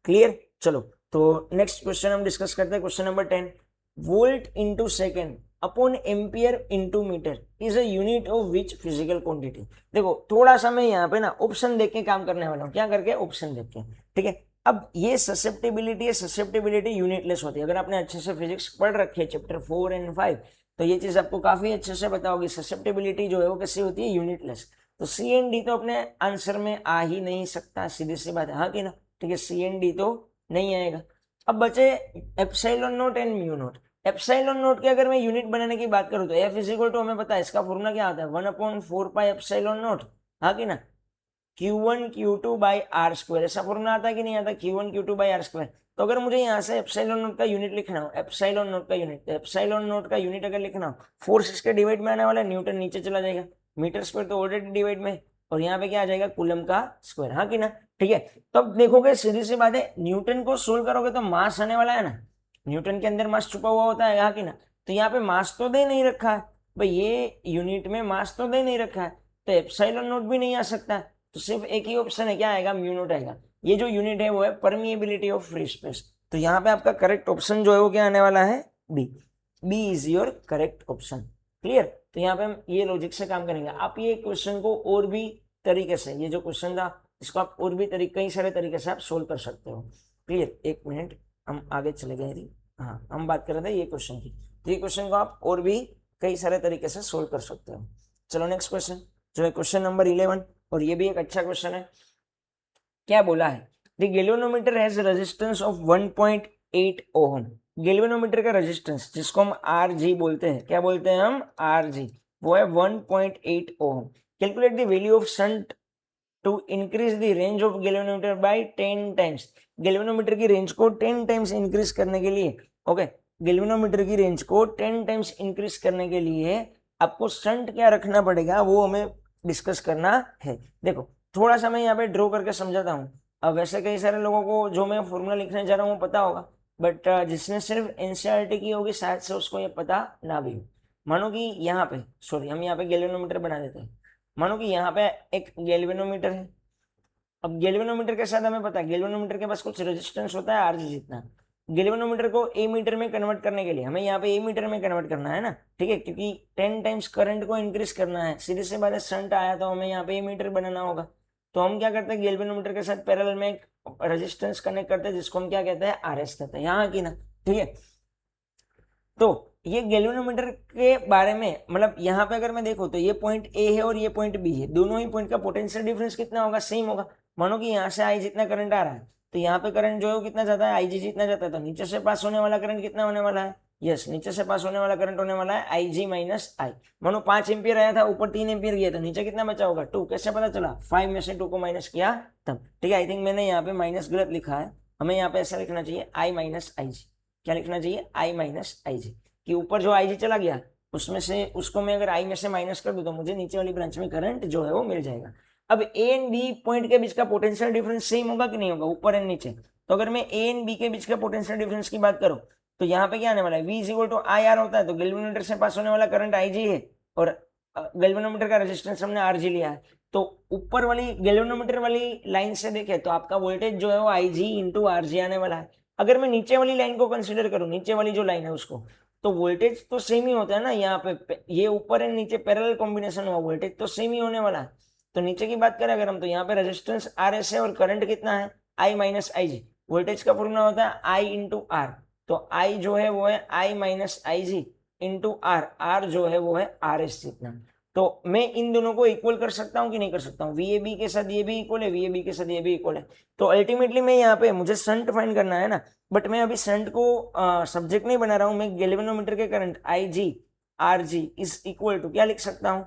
क्लियर? चलो तो नेक्स्ट क्वेश्चन हम डिस्कस करते हैं। Question number 10, volt into second upon ampere into metre is a unit of which physical quantity. देखो थोड़ा सा मैं यहाँ पे ना ऑप्शन देख के काम करने वाला हूँ। क्या करके? ऑप्शन देख के, ठीक है। अब ये ससेप्टिबिलिटी है, ससेप्टिबिलिटी यूनिटलेस होती है। अगर आपने अच्छे से फिजिक्स पढ़ रखी है चैप्टर 4 एंड 5 तो ये चीज आपको काफी अच्छे से पता होगी। ससेप्टिबिलिटी जो है वो कैसी होती है? यूनिटलेस। तो सी एंड डी तो अपने आंसर में आ ही नहीं सकता, सीधी सी बात है, हाँ कि ना? ठीक है, सी एंड डी तो नहीं आएगा। अब बचे epsilon not and mu naught. Epsilon not की अगर मैं यूनिट बनाने की बात करूं तो एफ इज इक्वल टू, हमें पता है इसका फॉर्मूला क्या आता है, 1/4 पाई एप्सिलॉन नॉट, हाँ कि ना? Q1 Q2 by r square, ऐसा फॉर्मूला आता है कि नहीं आता? Q1 Q2 by r square. तो अगर मुझे यहाँ से एप्सिलॉन नॉट का यूनिट लिखना हो, एप्सिलॉन नॉट का यूनिट, तो एप्सिलॉन नॉट का यूनिट अगर लिखना हो, फोर्स इसके डिवाइड में आने वाला है, न्यूटन नीचे चला जाएगा, मीटर स्क्वायर तो ऑलरेडी डिवाइड में, और यहाँ पे क्या आ जाएगा? कूलम का स्क्वायर, हाँ कि ना? ठीक है। तो अब देखोगे सीधी सी बात है, न्यूटन को सोल्व करोगे तो मास आने वाला है ना, न्यूटन के अंदर मास छुपा हुआ होता है, हाँ कि ना? तो यहाँ पे मास तो दे नहीं रखा है भाई, ये यूनिट में मास तो दे नहीं रखा है, तो एप्सिलॉन नॉट भी नहीं आ सकता। तो सिर्फ एक ही ऑप्शन है, क्या आएगा? म्यू नॉट आएगा। ये जो यूनिट है वो है परमिएबिलिटी ऑफ फ्री स्पेस। तो यहाँ पे आपका करेक्ट ऑप्शन जो है वो क्या आने वाला है? B. B is your correct option. Clear? तो यहाँ पे हम ये लॉजिक से काम करेंगे। आप ये क्वेश्चन को और भी तरीके से, ये जो क्वेश्चन था इसको आप और भी कई सारे तरीके से आप सोल्व कर सकते हो। क्लियर? एक मिनट, हम आगे चले गए थे। हाँ, हम बात कर रहे थे ये क्वेश्चन की, तो ये क्वेश्चन को आप और भी कई सारे तरीके से सोल्व कर सकते हो। चलो नेक्स्ट क्वेश्चन जो है क्वेश्चन नंबर 11, और ये भी एक अच्छा क्वेश्चन है। क्या बोला है? The galvanometer has resistance of 1.8 ohm. Galvanometer का रेजिस्टेंस जिसको हम आरजी बोलते हैं, क्या बोलते हैं हम? आरजी, वो है 1.8 ohm. Calculate the value of shunt to increase the range of galvanometer by 10 times. Galvanometer की रेंज को 10 टाइम्स इंक्रीज करने के लिए, ओके, गैल्वेनोमीटर की रेंज को 10 टाइम्स इंक्रीज करने के लिए आपको शंट क्या रखना पड़ेगा वो हमें डिस्कस करना है। देखो थोड़ा सा मैं यहाँ पे ड्रॉ करके समझाता हूँ। अब वैसे कई सारे लोगों को जो मैं फॉर्मूला लिखने जा रहा हूँ वो पता होगा, बट जिसने सिर्फ एनसीईआरटी की होगी शायद से उसको ये पता ना भी हो। मानो कि यहाँ पे, सॉरी, हम यहाँ पे गैल्वेनोमीटर बना देते हैं। मानो कि यहाँ पे एक गैल्वेनोमीटर है। अब गैल्वेनोमीटर के साथ हमें पता है गैल्वेनोमीटर के पास कुछ रेजिस्टेंस होता है आरजी जितना। गैल्वेनोमीटर को ए मीटर में कन्वर्ट करने के लिए हमें यहाँ पे ए मीटर में कन्वर्ट करना है ना, ठीक है, क्योंकि 10 टाइम्स करंट को इंक्रीज करना है। सीधे से बात है, शंट आया तो हमें यहाँ पे ए मीटर बनाना होगा। तो हम क्या करते हैं, गैल्वेनोमीटर के साथ पैरेलल में एक रेजिस्टेंस कनेक्ट करते हैं जिसको हम क्या कहते हैं? आरएस कहते हैं, यहाँ की ना, ठीक है। तो ये गैल्वेनोमीटर के बारे में, मतलब यहाँ पे अगर मैं देखो तो ये पॉइंट ए है और ये पॉइंट बी है, दोनों ही पॉइंट का पोटेंशियल डिफरेंस कितना होगा? सेम होगा। मानो कि यहाँ से आई जितना करंट आ रहा है तो यहाँ पे करंट जो है वो कितना जाता है? आई जी जितना जाता है। तो नीचे से पास होने वाला करंट कितना होने वाला है? यस, नीचे से पास होने वाला करंट होने वाला है आई जी माइनस आई। मानो 5 एम्पियर आया था, ऊपर 3 एम्पियर गया, तो नीचे कितना बचा होगा? 2। कैसे पता चला? 5 में से 2 को माइनस किया तब, ठीक है। आई थिंक मैंने यहाँ पे माइनस गलत लिखा है, हमें यहाँ पे ऐसा लिखना चाहिए आई माइनस आई जी। क्या लिखना चाहिए? आई माइनस आई जी, कि ऊपर जो आई जी चला गया उसमें से, उसको मैं अगर आई में से माइनस कर दूं तो मुझे नीचे वाली ब्रांच में करंट जो है वो मिल जाएगा। अब ए एंड बी पॉइंट के बीच का पोटेंशियल डिफरेंस सेम होगा कि नहीं होगा, ऊपर एंड नीचे? तो अगर मैं ए एंड बी के बीच का पोटेंशियल डिफरेंस की बात करूं तो यहाँ पे क्या आने वाला है? V is equal to I r होता है, तो गैल्वेनोमीटर से पास होने वाला करंट आई जी है और गैल्वेनोमीटर का रेजिस्टेंस हमने आर जी लिया है। तो ऊपर वाली गैल्वेनोमीटर वाली लाइन से देखें तो आपका वोल्टेज जो है वो आई जी इंटू आर जी आने वाला है। अगर मैं नीचे वाली लाइन को कंसिडर करूं, नीचे वाली जो लाइन है उसको, तो वोल्टेज तो सेम ही होता है ना। यहाँ पे ये ऊपर एंड नीचे पैरेलल कॉम्बिनेशन हुआ, वोल्टेज तो सेम ही होने वाला है। तो नीचे की बात करें अगर हम, तो यहाँ पे रेजिस्टेंस आर एस है और करंट कितना है? I minus I ji. Voltage का फॉर्मूला होता है आई इंटू आर, तो आई जो है वो है I minus I G into R, R जो है वो है आर एस जितना। तो मैं इन दोनों को इक्वल कर सकता हूँ कि नहीं कर सकता हूँ? वी ए बी के साथ ये भी इक्वल है, वी ए बी के साथ ये भी इक्वल है। तो अल्टीमेटली मैं यहाँ पे मुझे शंट फाइंड करना है ना, बट मैं अभी शंट को सब्जेक्ट नहीं बना रहा हूँ, मैं गैल्वेनोमीटर के current I g r g is equal to क्या लिख सकता हूँ?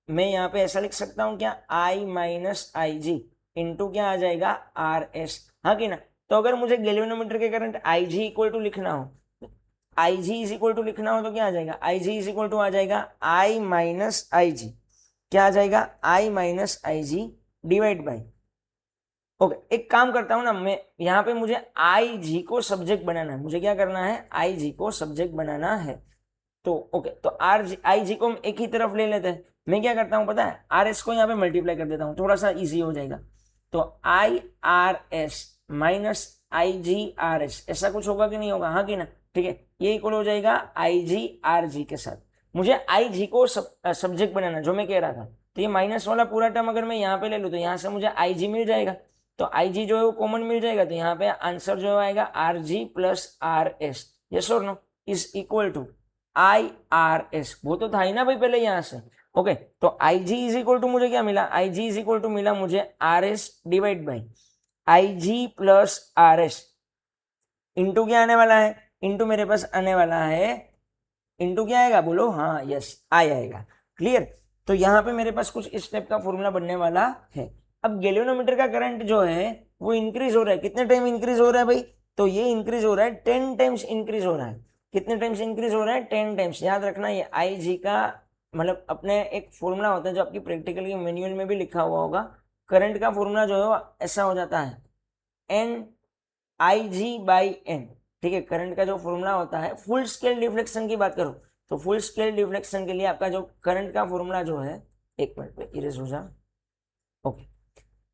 मैं यहाँ पे ऐसा लिख सकता हूँ क्या, आई माइनस आई जी इंटू क्या आ जाएगा, आर एस, हाँ कि ना? तो अगर मुझे गैल्वेनोमीटर के current I G equal to लिखना हो, I ji is equal to लिखना हो तो क्या आ जाएगा, I ji is equal to आ जाएगा आई माइनस आई जी, क्या आ जाएगा, I minus I G divide by, okay. एक काम करता हूँ ना मैं, यहाँ पे मुझे आई जी को सब्जेक्ट बनाना है, मुझे क्या करना है, आई जी को सब्जेक्ट बनाना है। तो ओके, तो आर जी आई जी को हम एक ही तरफ ले लेते हैं। मैं क्या करता हूँ पता है, आर एस को यहाँ पे मल्टीप्लाई कर देता हूँ, थोड़ा सा इजी हो जाएगा। तो i are s minus I g r s, ऐसा कुछ होगा कि नहीं होगा, हाँ कि ना? ठीक है, ये इक्वल हो जाएगा आई जी आर जी के साथ। मुझे आई जी को सब्जेक्ट बनाना, जो मैं कह रहा था। तो ये माइनस वाला पूरा टर्म अगर मैं यहाँ पे ले लूँ तो यहाँ से मुझे आई जी मिल जाएगा, तो आई जी जो है वो कॉमन मिल जाएगा, तो यहाँ पे आंसर जो आएगा R G plus are S, yes और no, is equal to I R S. वो तो था ही ना भाई पहले यहाँ से, ओके। तो i ji is equal to मुझे क्या मिला, i ji is equal to मिला मुझे r S divide by i g plus R S, into क्या आने वाला है, इंटू मेरे पास आने वाला है, इंटू क्या आएगा बोलो, हाँ यस आई आएगा, क्लियर। तो यहाँ पे मेरे पास कुछ इस टाइप का फॉर्मूला बनने वाला है। अब गैल्वेनोमीटर का करंट जो है वो इंक्रीज हो रहा है, कितने टाइम इंक्रीज हो रहा है भाई, तो ये इंक्रीज हो रहा है 10 टाइम्स इंक्रीज हो रहा है। कितने टाइम्स इंक्रीज हो रहा है, 10 टाइम्स। याद रखना ये आई जी का मतलब अपने एक फॉर्मूला होता है जो आपकी प्रैक्टिकल की मैनुअल में भी लिखा हुआ होगा। करंट का फॉर्मूला जो है वो ऐसा हो जाता है n I g by n, ठीक है। करंट का जो फॉर्मूला होता है, फुल स्केल डिफ्लेक्शन की बात करो तो फुल स्केल डिफ्लेक्शन के लिए आपका जो करंट का फॉर्मूला जो है, एक मिनट पे इरेज हो जा, ओके।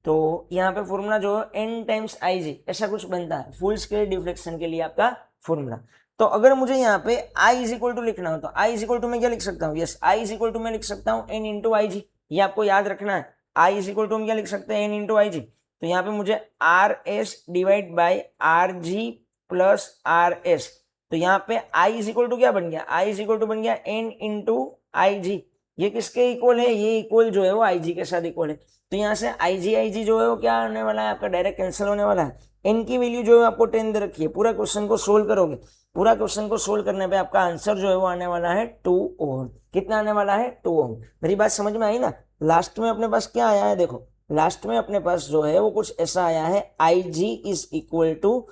तो यहाँ पे फॉर्मूला जो है एन टाइम्स आई जी ऐसा कुछ बनता है फुल स्केल डिफ्लेक्शन के लिए आपका फॉर्मूला। तो अगर मुझे यहाँ पे आई इज इक्वल टू लिखना हो तो आई इज इक्वल टू मैं क्या लिख सकता हूँ, yes i is equal to मैं लिख सकता हूँ एन इंटू आई जी, ये आपको याद रखना है। आई इज इक्वल टू हम क्या लिख सकते हैं, एन इंटू आई जी। तो यहाँ पे मुझे r S divide by R G plus R S, तो यहाँ पे आई इज इक्वल टू क्या बन गया, आई इज इक्वल टू बन गया एन इंटू आई जी। ये किसके इक्वल है, ये इक्वल जो है वो आई जी के साथ इक्वल है। तो यहाँ से आई जी जो है वो क्या आने वाला है आपका, डायरेक्ट कैंसिल होने वाला है। एन की वैल्यू जो है आपको 10 दे रखी है। पूरा क्वेश्चन को सोल्व करोगे, पूरा क्वेश्चन को सोल्व करने पे आपका आंसर जो है वो आने वाला है 2 ओम। कितना आने वाला है, 2 ओम। मेरी बात समझ में आई ना? लास्ट में अपने पास क्या आया है, देखो लास्ट में अपने पास जो है वो कुछ ऐसा आया है, I ji is equal to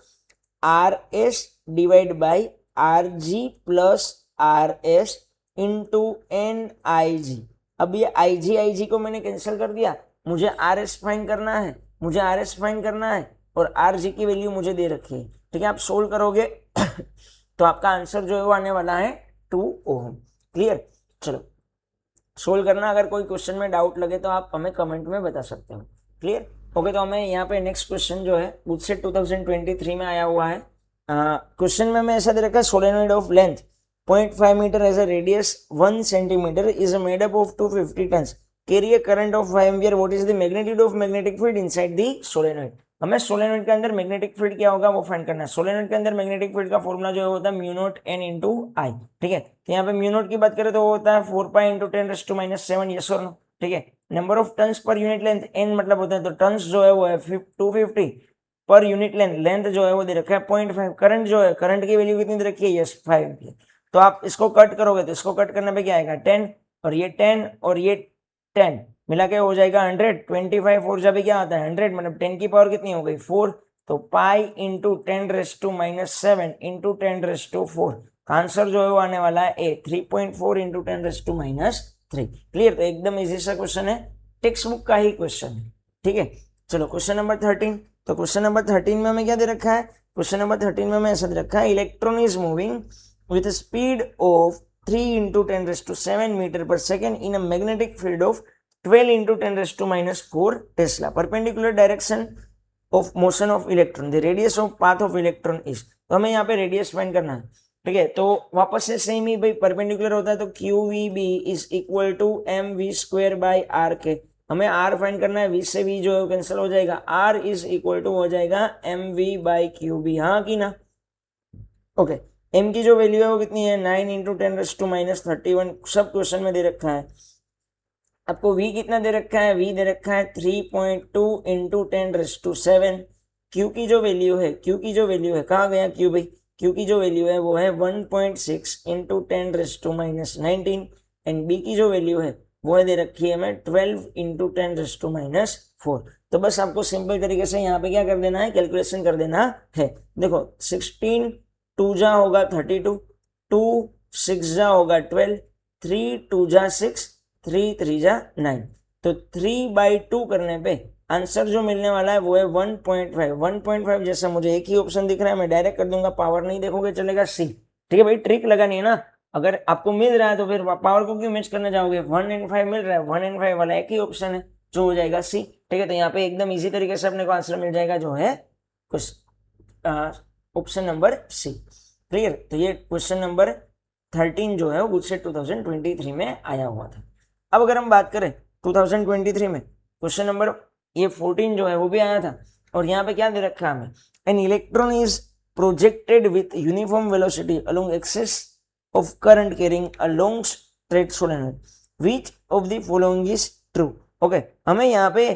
R S divide by R G plus R S into N I G. अब ये आई जी को मैंने कैंसिल कर दिया, मुझे आर एस फाइंड करना है, मुझे आर एस फाइंड करना है और आर जी की वैल्यू मुझे दे रखी है, ठीक है। आप सोल्व करोगे तो आपका आंसर जो है वो आने वाला है 2 ओम। क्लियर, चलो सोल्व करना। अगर कोई क्वेश्चन में डाउट लगे तो आप हमें कमेंट में बता सकते हो। Clear, okay. तो हमें यहाँ पे नेक्स्ट क्वेश्चन जो है मुझसे 2023 में आया हुआ है। क्वेश्चन में हमें ऐसा दे रखा है, solenoid of length 0.5 metre has a radius 1 centimetre is made up of 250 turns carry a current of 5 ampere, what is the magnitude of magnetic field inside the solenoid. हमें सोलेनॉइड के अंदर मैग्नेटिक फील्ड क्या होगा वो find करना है। Solenoid के अंदर मैग्नेटिक फील्ड का फॉर्मूला जो होता है म्यू नॉट एन इंटू आई, ठीक है। तो यहाँ पे म्यू नॉट की बात करें तो वो होता है 4 पाई इंटू 10⁻⁻⁷, यस और नो, ठीक है। Number of turns per unit length n मतलब होता है, तो टन्स जो है वो है 250 पर यूनिट लेंथ, लेंथ जो है वो दे रखा है 0.5। करंट जो है, करंट की वैल्यू कितनी दे रखी है, यस 5 एम्पियर। तो आप इसको कट करोगे तो इसको कट करने पे क्या आएगा 10 और ये 10 और ये 10 मिला के हो जाएगा 100। 25 4 जब क्या आता है 100, मतलब 10 की पावर कितनी हो गई 4। तो पाई इंटू 10⁻⁻⁷ इंटू 10⁻⁴, आंसर जो है वो आने वाला है ए 3.4 इंटू 10⁻⁻3। क्लियर, तो एकदम इजी सा क्वेश्चन है, टेक्स्ट बुक का ही क्वेश्चन है, ठीक है। चलो क्वेश्चन नंबर 13। तो क्वेश्चन नंबर 13 में हमें क्या दे रखा है, क्वेश्चन नंबर 13 में हमें ऐसा दे रखा है, electron is moving with a speed of 3 into 10⁻⁷ meter per second in a magnetic field of 12 into 10⁻⁴ Tesla. Perpendicular direction of motion of electron. The radius of path of electron is. तो हमें यहाँ पे radius find करना है, ठीक है। तो वापस से सेम ही भाई, परपेंडिकुलर होता है तो q v B is equal to m v square by r के। हमें आर फाइंड करना है, वी से वी जो है कैंसिल हो जाएगा, आर इज इक्वल टू हो जाएगा m v by Q B, हाँ कि ना, ओके। m की जो वैल्यू है वो कितनी है 9 इंटू 10⁻⁻31, सब क्वेश्चन में दे रखा है। आपको v कितना दे रखा है, v दे रखा है 3.2 इंटू 10⁻⁷। q की जो वैल्यू है, कहाँ गया q भाई, q की जो वैल्यू है वो है 1.6 इंटू 10⁻⁻19 एंड b की जो वैल्यू है वो है दे रखी है हमें 12 इंटू 10⁻⁴। तो बस आपको सिंपल तरीके से यहाँ पे क्या कर देना है, कैलकुलेशन कर देना है। देखो 16 2 जा होगा 32, 2 6 जा होगा 12, 3 2 जा 6, 3 3 जा 9। तो 3/2 करने पे आंसर जो मिलने वाला है वो है 1.5। 1.5 जैसा मुझे एक ही ऑप्शन दिख रहा है, मैं डायरेक्ट कर दूंगा, पावर नहीं देखोगे चलेगा, सी। ठीक है भाई, ट्रिक लगानी है ना, अगर आपको मिल रहा है तो फिर पावर को क्यों मैच करना चाहोगे, 1 एंड 5 मिल रहा है, 1 एंड 5 वाला एक ही ऑप्शन है जो हो जाएगा सी। ठीक है, तो यहाँ पे एकदम इजी तरीके से अपने को आंसर मिल जाएगा जो है कुछ ऑप्शन नंबर सी। क्लियर। तो ये क्वेश्चन नंबर 13 जो है वो गुजसेट 2023 में आया हुआ था। अब अगर हम बात करें 2023 में क्वेश्चन नंबर ये 14 जो है वो भी आया था, और यहाँ पे क्या दे रखा है हमें, an electron is projected with uniform velocity along axis of current carrying a long straight solenoid, which of the following is true. Okay, हमें यहाँ पे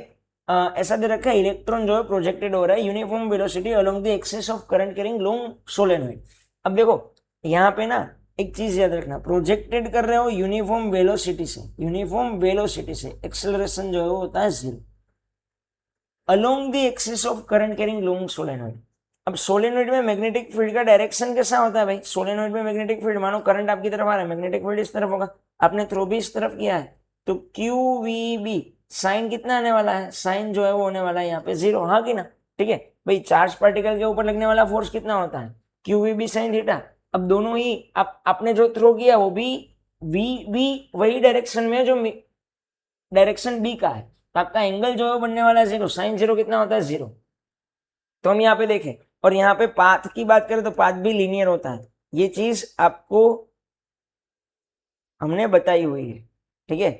ऐसा दे रखा है इलेक्ट्रॉन जो है प्रोजेक्टेड हो रहा है uniform velocity along the axis of current carrying long solenoid. अब देखो यहाँ पे ना एक चीज याद रखना, प्रोजेक्टेड कर रहे हो यूनिफॉर्म वेलोसिटी से, एक्सेलरेशन जो है वो होता है 0 along the axis of current carrying long solenoid. अब सोलेनॉइड में मैग्नेटिक फील्ड का डायरेक्शन कैसा होता है भाई, सोलेनॉइड में मैग्नेटिक फील्ड, मानो करंट आपकी तरफ आ रहा है, मैग्नेटिक फील्ड इस तरफ होगा, आपने थ्रो भी इस तरफ किया है, तो QVB साइन कितना आने वाला है, साइन जो है वो होने वाला है यहाँ पे 0, हाँ कि ना। ठीक है भाई, चार्ज पार्टिकल के ऊपर लगने वाला फोर्स कितना होता है, QVB साइन थीटा। अब दोनों ही आपने जो थ्रो किया वो भी VB वही डायरेक्शन में जो डायरेक्शन B का है, तो आपका एंगल जो है बनने वाला है 0, साइन 0 कितना होता है 0। तो हम यहाँ पे देखें, और यहाँ पे पाथ की बात करें तो पाथ भी लीनियर होता है, ये चीज आपको हमने बताई हुई है। ठीक है,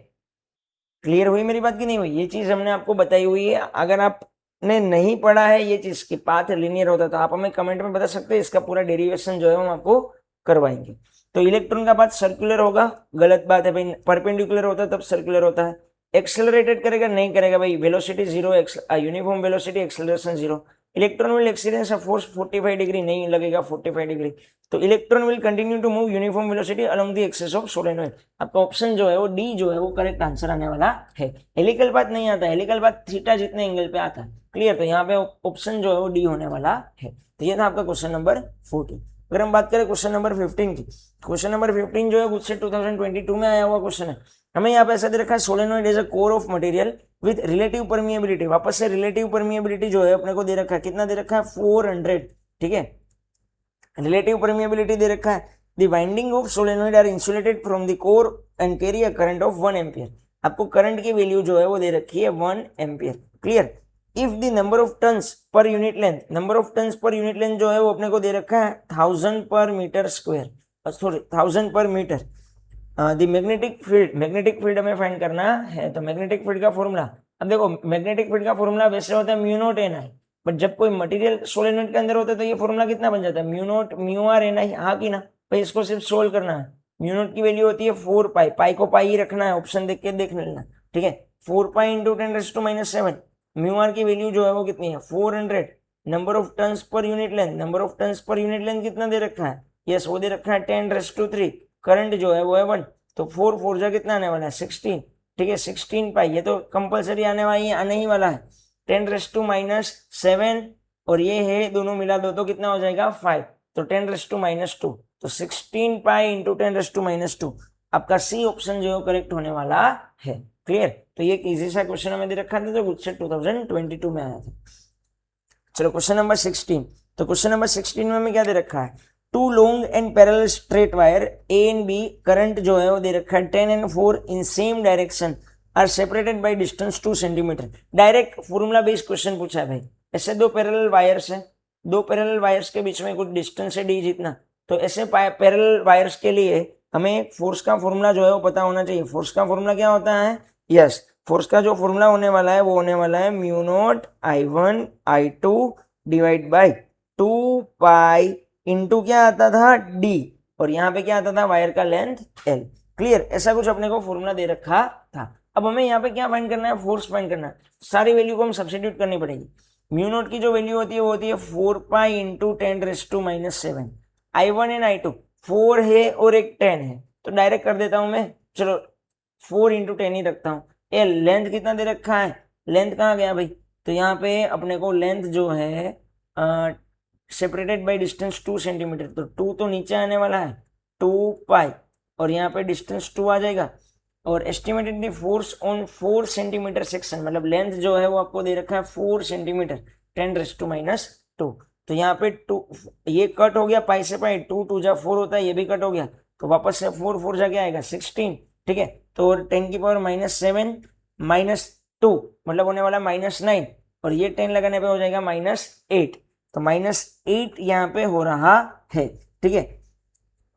क्लियर हुई मेरी बात की नहीं हुई, ये चीज हमने आपको बताई हुई है। अगर आपने नहीं पढ़ा है ये चीज कि पाथ लीनियर होता है तो आप हमें कमेंट में बता सकते हैं, इसका पूरा डेरिवेशन जो है हम आपको करवाएंगे। तो इलेक्ट्रॉन का पाथ सर्कुलर होगा, गलत बात है भाई, परपेंडिकुलर होता है तब सर्कुलर होता है। एक्सेलरेटेड करेगा, नहीं करेगा भाई, velocity 0, uniform velocity, acceleration 0। Electron will experience a force 45 degree, नहीं लगेगा 45 डिग्री। तो electron will continue to move uniform velocity along the axis of solenoid. आपका ऑप्शन जो है वो डी जो है वो करेक्ट आंसर आने वाला है। हेलिकल पाथ नहीं आता, हेलिकल पाथ थीटा जितने एंगल पे आता है। क्लियर, तो यहाँ पे ऑप्शन जो है वो डी होने वाला है। तो ये था आपका क्वेश्चन नंबर 14। अगर हम बात करें क्वेश्चन नंबर 15 की, क्वेश्चन नंबर 15 जो है गुजसेट 2022 में आया हुआ क्वेश्चन है। हमें यहाँ पे ऐसा दे रखा है, solenoid is a core of material with relative permeability. वापस से रिलेटिव परमिएबिलिटी जो है अपने को दे रखा है, कितना दे रखा है 400। ठीक है, रिलेटिव परमिएबिलिटी दे रखा है। The winding of solenoid are insulated from the core and carry a current of 1 ampere. आपको करंट की वैल्यू जो है वो दे रखी है 1 ampere. Clear. If the number of turns per unit length, number of turns per unit length जो है वो अपने को दे रखा है 1000 पर मीटर स्क्वायर, सॉरी 1000 पर मीटर। द मैग्नेटिक फील्ड हमें फाइंड करना है, तो मैग्नेटिक फील्ड का फॉर्मूला, अब देखो मैग्नेटिक फील्ड का फॉर्मूला वैसे होता है mu not an I, but जब कोई मटेरियल सोलेनॉइड के अंदर होता है तो ये फॉर्मूला कितना बन जाता है, mu naught mu R N I, हाँ की ना भाई। इसको सिर्फ सोल्व करना है, म्यू नॉट की वैल्यू होती है 4 पाई, पाई को पाई ही रखना है, ऑप्शन देख के देख लेना। ठीक है, 4 पाई इंटू 10⁻⁻⁷, म्यू आर की वैल्यू जो है वो कितनी है 400। Number of turns per unit length, number of turns per unit length कितना दे रखा है, यस वो दे रखा है 10⁻3। करंट जो है वो है 1, तो 4 4 जा कितना आने वाला है 16। ठीक है, 16 पाई, ये तो कंपलसरी आने ही वाला है। 10⁻⁷ और ये है दोनों मिला दो तो कितना हो जाएगा 5, तो 10⁻², तो 16 पाई इंटू 10⁻²। आपका सी ऑप्शन जो है करेक्ट होने वाला है। क्लियर। तो ये इजी सा क्वेश्चन हमें दे रखा था जो गुजसेट 2022 में आया था। चलो क्वेश्चन नंबर 16। तो क्वेश्चन नंबर 16 में हमें क्या दे रखा है, two long and parallel straight wire A and B, current जो है वो दे रखा है 10 and 4 in same direction are separated by distance 2 centimetre. Direct formula based question पूछा है भाई। ऐसे दो पैरेलल वायर्स हैं, दो पैरेलल वायर्स के बीच में कुछ डिस्टेंस है डी जितना, तो ऐसे पैरेलल वायर्स के लिए हमें फोर्स का फॉर्मूला जो है वो पता होना चाहिए। फोर्स का फॉर्मूला क्या होता है, यस फोर्स का जो फॉर्मूला होने वाला है वो होने वाला है mu not I1 I2 divide by 2 pi into क्या आता था डी, और यहाँ पे क्या आता था वायर का लेंथ L। क्लियर, ऐसा कुछ अपने को फॉर्मूला दे रखा था। अब हमें यहाँ पे क्या फाइंड करना है, फोर्स फाइंड करना है। सारी वैल्यू को हम सब्स्टिट्यूट करनी पड़ेगी। म्यू नॉट की जो वैल्यू होती है वो होती है 4 pi into 10⁻⁻⁷। I1 and I2 4 है और एक 10 है, तो डायरेक्ट कर देता हूं मैं, चलो 4 इंटू 10 ही रखता हूँ। ये लेंथ कितना दे रखा है, लेंथ कहाँ गया भाई, तो यहाँ पे अपने को लेंथ जो है सेपरेटेड बाय डिस्टेंस 2 सेंटीमीटर, तो 2 तो नीचे आने वाला है 2 पाई, और यहाँ पे डिस्टेंस 2 आ जाएगा, और estimated the force on 4 centimetre section, मतलब लेंथ जो है वो आपको दे रखा है 4 सेंटीमीटर 10⁻²। तो यहाँ पे 2 ये कट हो गया पाई से पाई, 2 2 जा 4 होता है, ये भी कट हो गया, तो वापस से 4 4 जा क्या आएगा 16, ठीक है। तो 10⁻⁻⁷ -2 मतलब होने वाला -9, और ये 10 लगाने पे हो जाएगा -8, तो -8 यहाँ पे हो रहा है, ठीक है।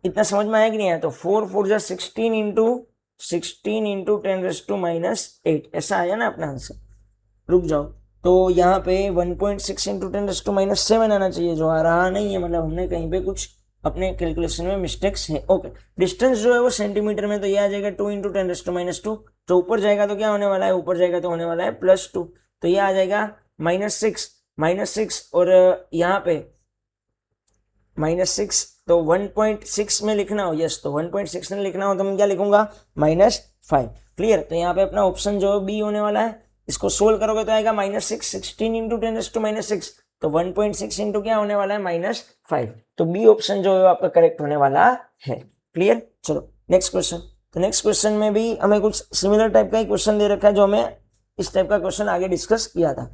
इतना समझ में आया कि नहीं आया, तो 4 4 जा 16 इंटू 10⁻⁻8 ऐसा आया ना अपना आंसर। रुक जाओ, तो यहाँ पे 1.6 इंटू 10⁻⁷ आना चाहिए, जो आ रहा नहीं है, मतलब हमने कहीं पे कुछ अपने कैलकुलेशन में मिस्टेक्स है। ओके, डिस्टेंस जो है वो सेंटीमीटर में, तो ये आ जाएगा 2 इंटू 10⁻², तो ऊपर जाएगा तो क्या होने वाला है, ऊपर जाएगा तो होने वाला है +2, तो ये आ जाएगा -6 और यहाँ पे -6, तो 1.6 में लिखना हो, यस, तो 1.6 में लिखना हो तो मैं क्या लिखूंगा -5। क्लियर, तो यहाँ पे अपना ऑप्शन जो है बी होने वाला है। इसको सोल्व करोगे तो आएगा -6, 16 इंटू 10⁻⁶, तो 1.6 इंटू क्या होने वाला है -5, तो बी ऑप्शन जो है आपका करेक्ट होने वाला है। क्लियर, चलो नेक्स्ट क्वेश्चन। तो नेक्स्ट क्वेश्चन में भी हमें कुछ सिमिलर टाइप का ही क्वेश्चन दे रखा है, जो हमें इस टाइप का क्वेश्चन आगे डिस्कस किया था।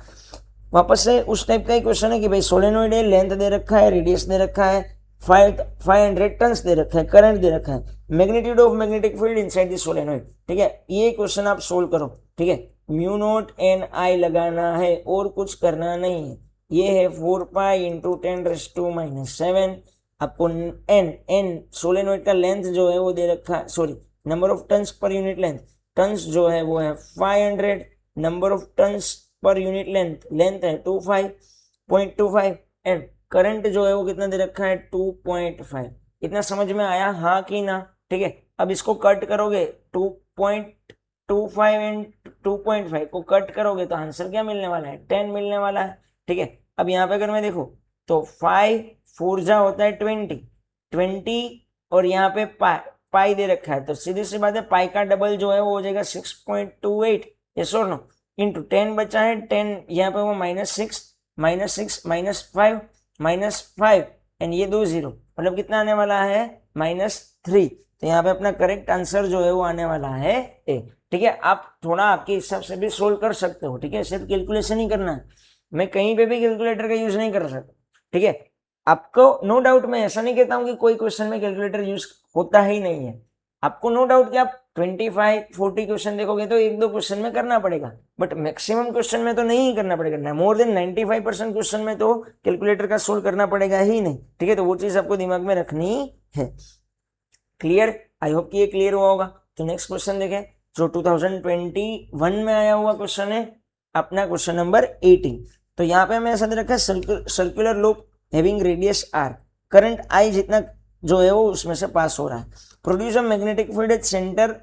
वापस से उस टाइप का ही क्वेश्चन है कि भाई सोलेनोइड है, लेंथ दे रखा है, रेडियस दे रखा है, 500 टन्स दे रखा है, करंट दे रखा है, magnitude of magnetic field inside the solenoid, ठीक है। ये क्वेश्चन आप सोल्व करो, ठीक है। म्यू नॉट एन आई लगाना है और कुछ करना नहीं है। ये है 4 पाई इंटू 10⁻⁷। आपको एन सोलेनोइड का लेंथ जो है वो दे रखा है, sorry number of turns per unit length, turns जो है वो है 500, number of turns per unit length है 25.25, एंड करंट जो है वो कितना दे रखा है 2.5। इतना समझ में आया, हाँ कि ना, ठीक है। अब इसको कट करोगे 2.25 एंड 2.5 को कट करोगे तो आंसर क्या मिलने वाला है 10 मिलने वाला है, ठीक है। अब यहाँ पे अगर मैं देखो तो 5 4 जा होता है 20 और यहाँ पे पाई दे रखा है, तो सीधी सी बात है पाई का डबल जो है वो हो जाएगा 6.28, यस और नो, इंटू 10 बचा है 10, यहाँ पे वो -6 -5 एंड ये 2 0, मतलब कितना आने वाला है -3, तो यहाँ पे अपना करेक्ट आंसर जो है वो आने वाला है ए, ठीक है। आप थोड़ा आपके हिसाब से भी सोल्व कर सकते हो, ठीक है, सिर्फ कैलकुलेशन ही करना है, मैं कहीं पे भी कैलकुलेटर का यूज नहीं कर सकता, ठीक है। आपको नो डाउट, मैं ऐसा नहीं कहता हूँ कि कोई क्वेश्चन में कैलकुलेटर यूज होता ही नहीं है, आपको नो डाउट कि आप 25-40 क्वेश्चन देखोगे तो 1-2 क्वेश्चन में करना पड़ेगा, बट मैक्सिमम क्वेश्चन में तो नहीं करना पड़ेगा, मोर देन 95% क्वेश्चन में तो कैलकुलेटर का सोल्व करना पड़ेगा ही नहीं, ठीक है। तो वो चीज आपको दिमाग में रखनी है। क्लियर, आई होप कि ये क्लियर हुआ होगा। तो नेक्स्ट क्वेश्चन देखें, जो 2021 में आया हुआ क्वेश्चन है, अपना क्वेश्चन नंबर 18। तो यहाँ पे हमें ऐसा दे रखा है circular loop having radius r, current i जितना जो है वो उसमें से पास हो रहा है, produce a magnetic field at centre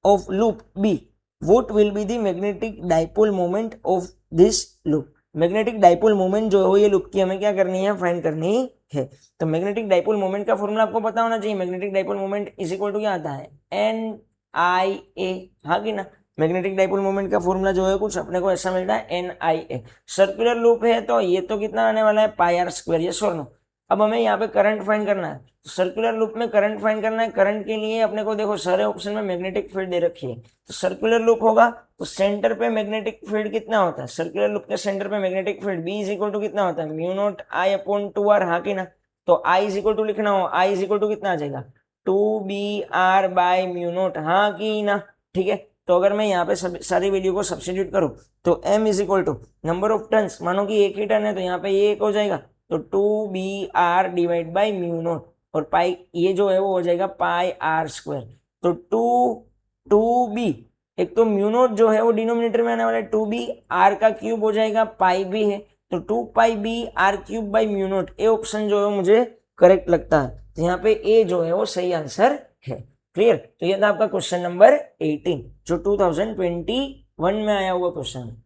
of loop B, what will be the magnetic dipole moment of this loop. Magnetic dipole moment जो है ये लूप की हमें क्या करनी है, फाइंड करनी है। तो मैग्नेटिक डाइपोल मोमेंट का फॉर्मूला आपको पता होना चाहिए, magnetic dipole moment is equal to क्या आता है NIA, हाँ कि ना। मैग्नेटिक डाइपोल मोमेंट का फॉर्मूला जो है कुछ अपने को ऐसा मिलता है NIA। सर्कुलर लूप है तो ये तो कितना आने वाला है πr², यस और नो। अब हमें यहाँ पे करंट फाइंड करना है, तो सर्कुलर लूप में करंट फाइंड करना है। करंट के लिए अपने को देखो सारे ऑप्शन में मैग्नेटिक फील्ड दे रखी है, तो सर्कुलर लूप होगा तो सेंटर पे मैग्नेटिक फील्ड कितना होता है, सर्कुलर लूप के सेंटर पे magnetic field B is equal to कितना होता है म्यू नॉट I/2R, हाँ कि ना। तो I इज इक्वल टू लिखना हो, I इज इक्वल टू कितना आ जाएगा 2BR/μ0, हाँ कि ना, ठीक है। तो अगर मैं यहाँ पे सारी वैल्यू को सब्स्टिट्यूट करूँ तो M is equal to number of turns, मानो कि एक ही टन है तो यहाँ पे ये एक हो जाएगा, तो 2BR डिवाइड बाई μ0, और पाई ये जो है वो हो जाएगा πr²। तो 2B, एक तो μ0 जो है वो डिनोमिनेटर में आने वाला है, 2B R का क्यूब हो जाएगा, पाई भी है, तो 2πBr³ बाई μ0, ए ऑप्शन जो है मुझे करेक्ट लगता है। तो यहाँ पे ए जो है वो सही आंसर है। क्लियर। तो ये था आपका क्वेश्चन नंबर 18 जो 2021 में आया हुआ क्वेश्चन।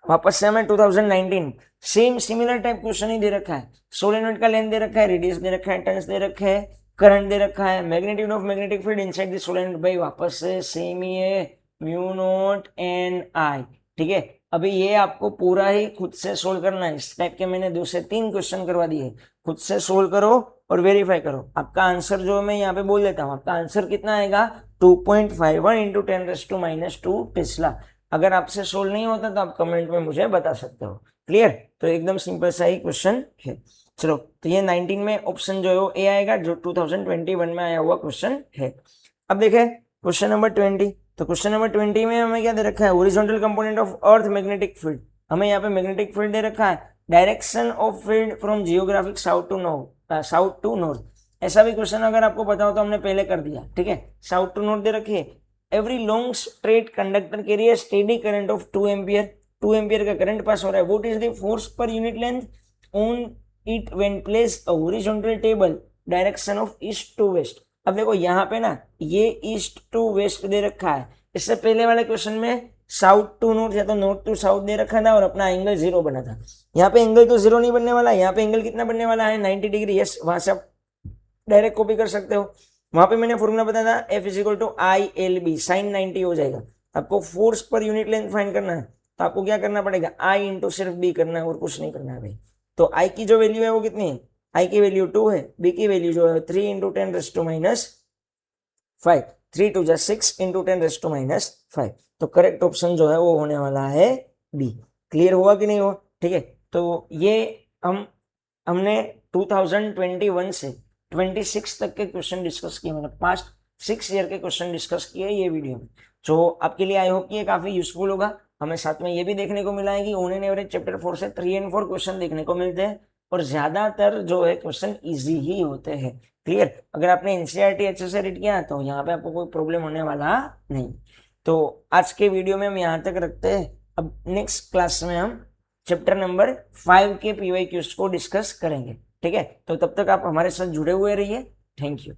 वापस से हमें 2019 सेम सिमिलर टाइप क्वेश्चन ही दे रखा है। सोलेनोइड का लेंथ दे रखा है, रेडियस दे रखा है, टर्न्स दे रखे हैं, करंट दे रखा है, magnitude of magnetic field inside the solenoid. भाई वापस से सेम ही है, म्यू नॉट एन आई। ठीक है, अभी ये आपको पूरा ही खुद से सोल्व करना है। इस टाइप के मैंने 2 से 3 क्वेश्चन करवा दिए, खुद से सोल्व करो और वेरीफाई करो। आपका आंसर जो मैं यहाँ पे बोल देता हूँ, आपका आंसर कितना आएगा 2.51 इंटू 10⁻²⁰ टेस्ला। अगर आपसे सोल्व नहीं होता तो आप कमेंट में मुझे बता सकते हो। क्लियर। तो एकदम सिंपल सा ही क्वेश्चन है। चलो, तो ये 19 में ऑप्शन जो है वो ए आएगा जो 2021 में आया हुआ क्वेश्चन है। अब देखें क्वेश्चन नंबर 20। तो क्वेश्चन नंबर 20 में हमें क्या दे रखा है, horizontal component of earth magnetic field. हमें यहाँ पे मैग्नेटिक फील्ड दे रखा है, direction of field from geographic south to north. ऐसा भी क्वेश्चन अगर आपको पता हो तो हमने पहले कर दिया। ठीक है, साउथ टू नॉर्थ दे रखी है। A very long straight conductor carry steady current of 2 ampere. 2 ampere का करंट पास हो रहा है। What is the force per unit length on it when place a horizontal table direction of east to west. अब देखो यहाँ पे ना ये ईस्ट टू वेस्ट दे रखा है। इससे पहले वाले क्वेश्चन में साउथ टू नॉर्थ या तो नॉर्थ टू साउथ दे रखा था और अपना एंगल 0 बना था। यहाँ पे एंगल तो 0 नहीं बनने वाला, यहाँ पे एंगल कितना बनने वाला है 90 डिग्री। यस, वहां से आप डायरेक्ट कॉपी कर सकते हो। वहां पे मैंने फॉर्मूला बताया था F = ILB, साइन 90 हो जाएगा। आपको force per unit length find करना है तो आपको क्या करना पड़ेगा, I इंटू सिर्फ B करना है और कुछ नहीं करना है भाई। तो I की जो वैल्यू है वो कितनी है, I की वैल्यू 2 है, B की वैल्यू जो है 3 इंटू 10⁻⁵, 3 2 6 इंटू 10⁻⁵। तो करेक्ट ऑप्शन जो है वो होने वाला है B। क्लियर हुआ कि नहीं हुआ। ठीक है, तो ये हमने 2021 से 26 तक के क्वेश्चन डिस्कस किए, मतलब पास्ट 6 ईयर के क्वेश्चन डिस्कस किए ये वीडियो में, जो आपके लिए आई होप कि ये काफी यूजफुल होगा। हमें साथ में ये भी देखने को मिला है कि ऑन एन एवरेज चैप्टर 4 से 3 और 4 क्वेश्चन देखने को मिलते हैं और ज्यादातर जो है क्वेश्चन इजी ही होते हैं। क्लियर। अगर आपने एनसीईआरटी अच्छे से रीड किया तो यहाँ पे आपको कोई प्रॉब्लम होने वाला नहीं। तो आज के वीडियो में हम यहाँ तक रखते हैं। अब नेक्स्ट क्लास में हम चैप्टर नंबर 5 के PYQs को डिस्कस करेंगे। ठीक है, तो तब तक आप हमारे साथ जुड़े हुए रहिए। Thank you.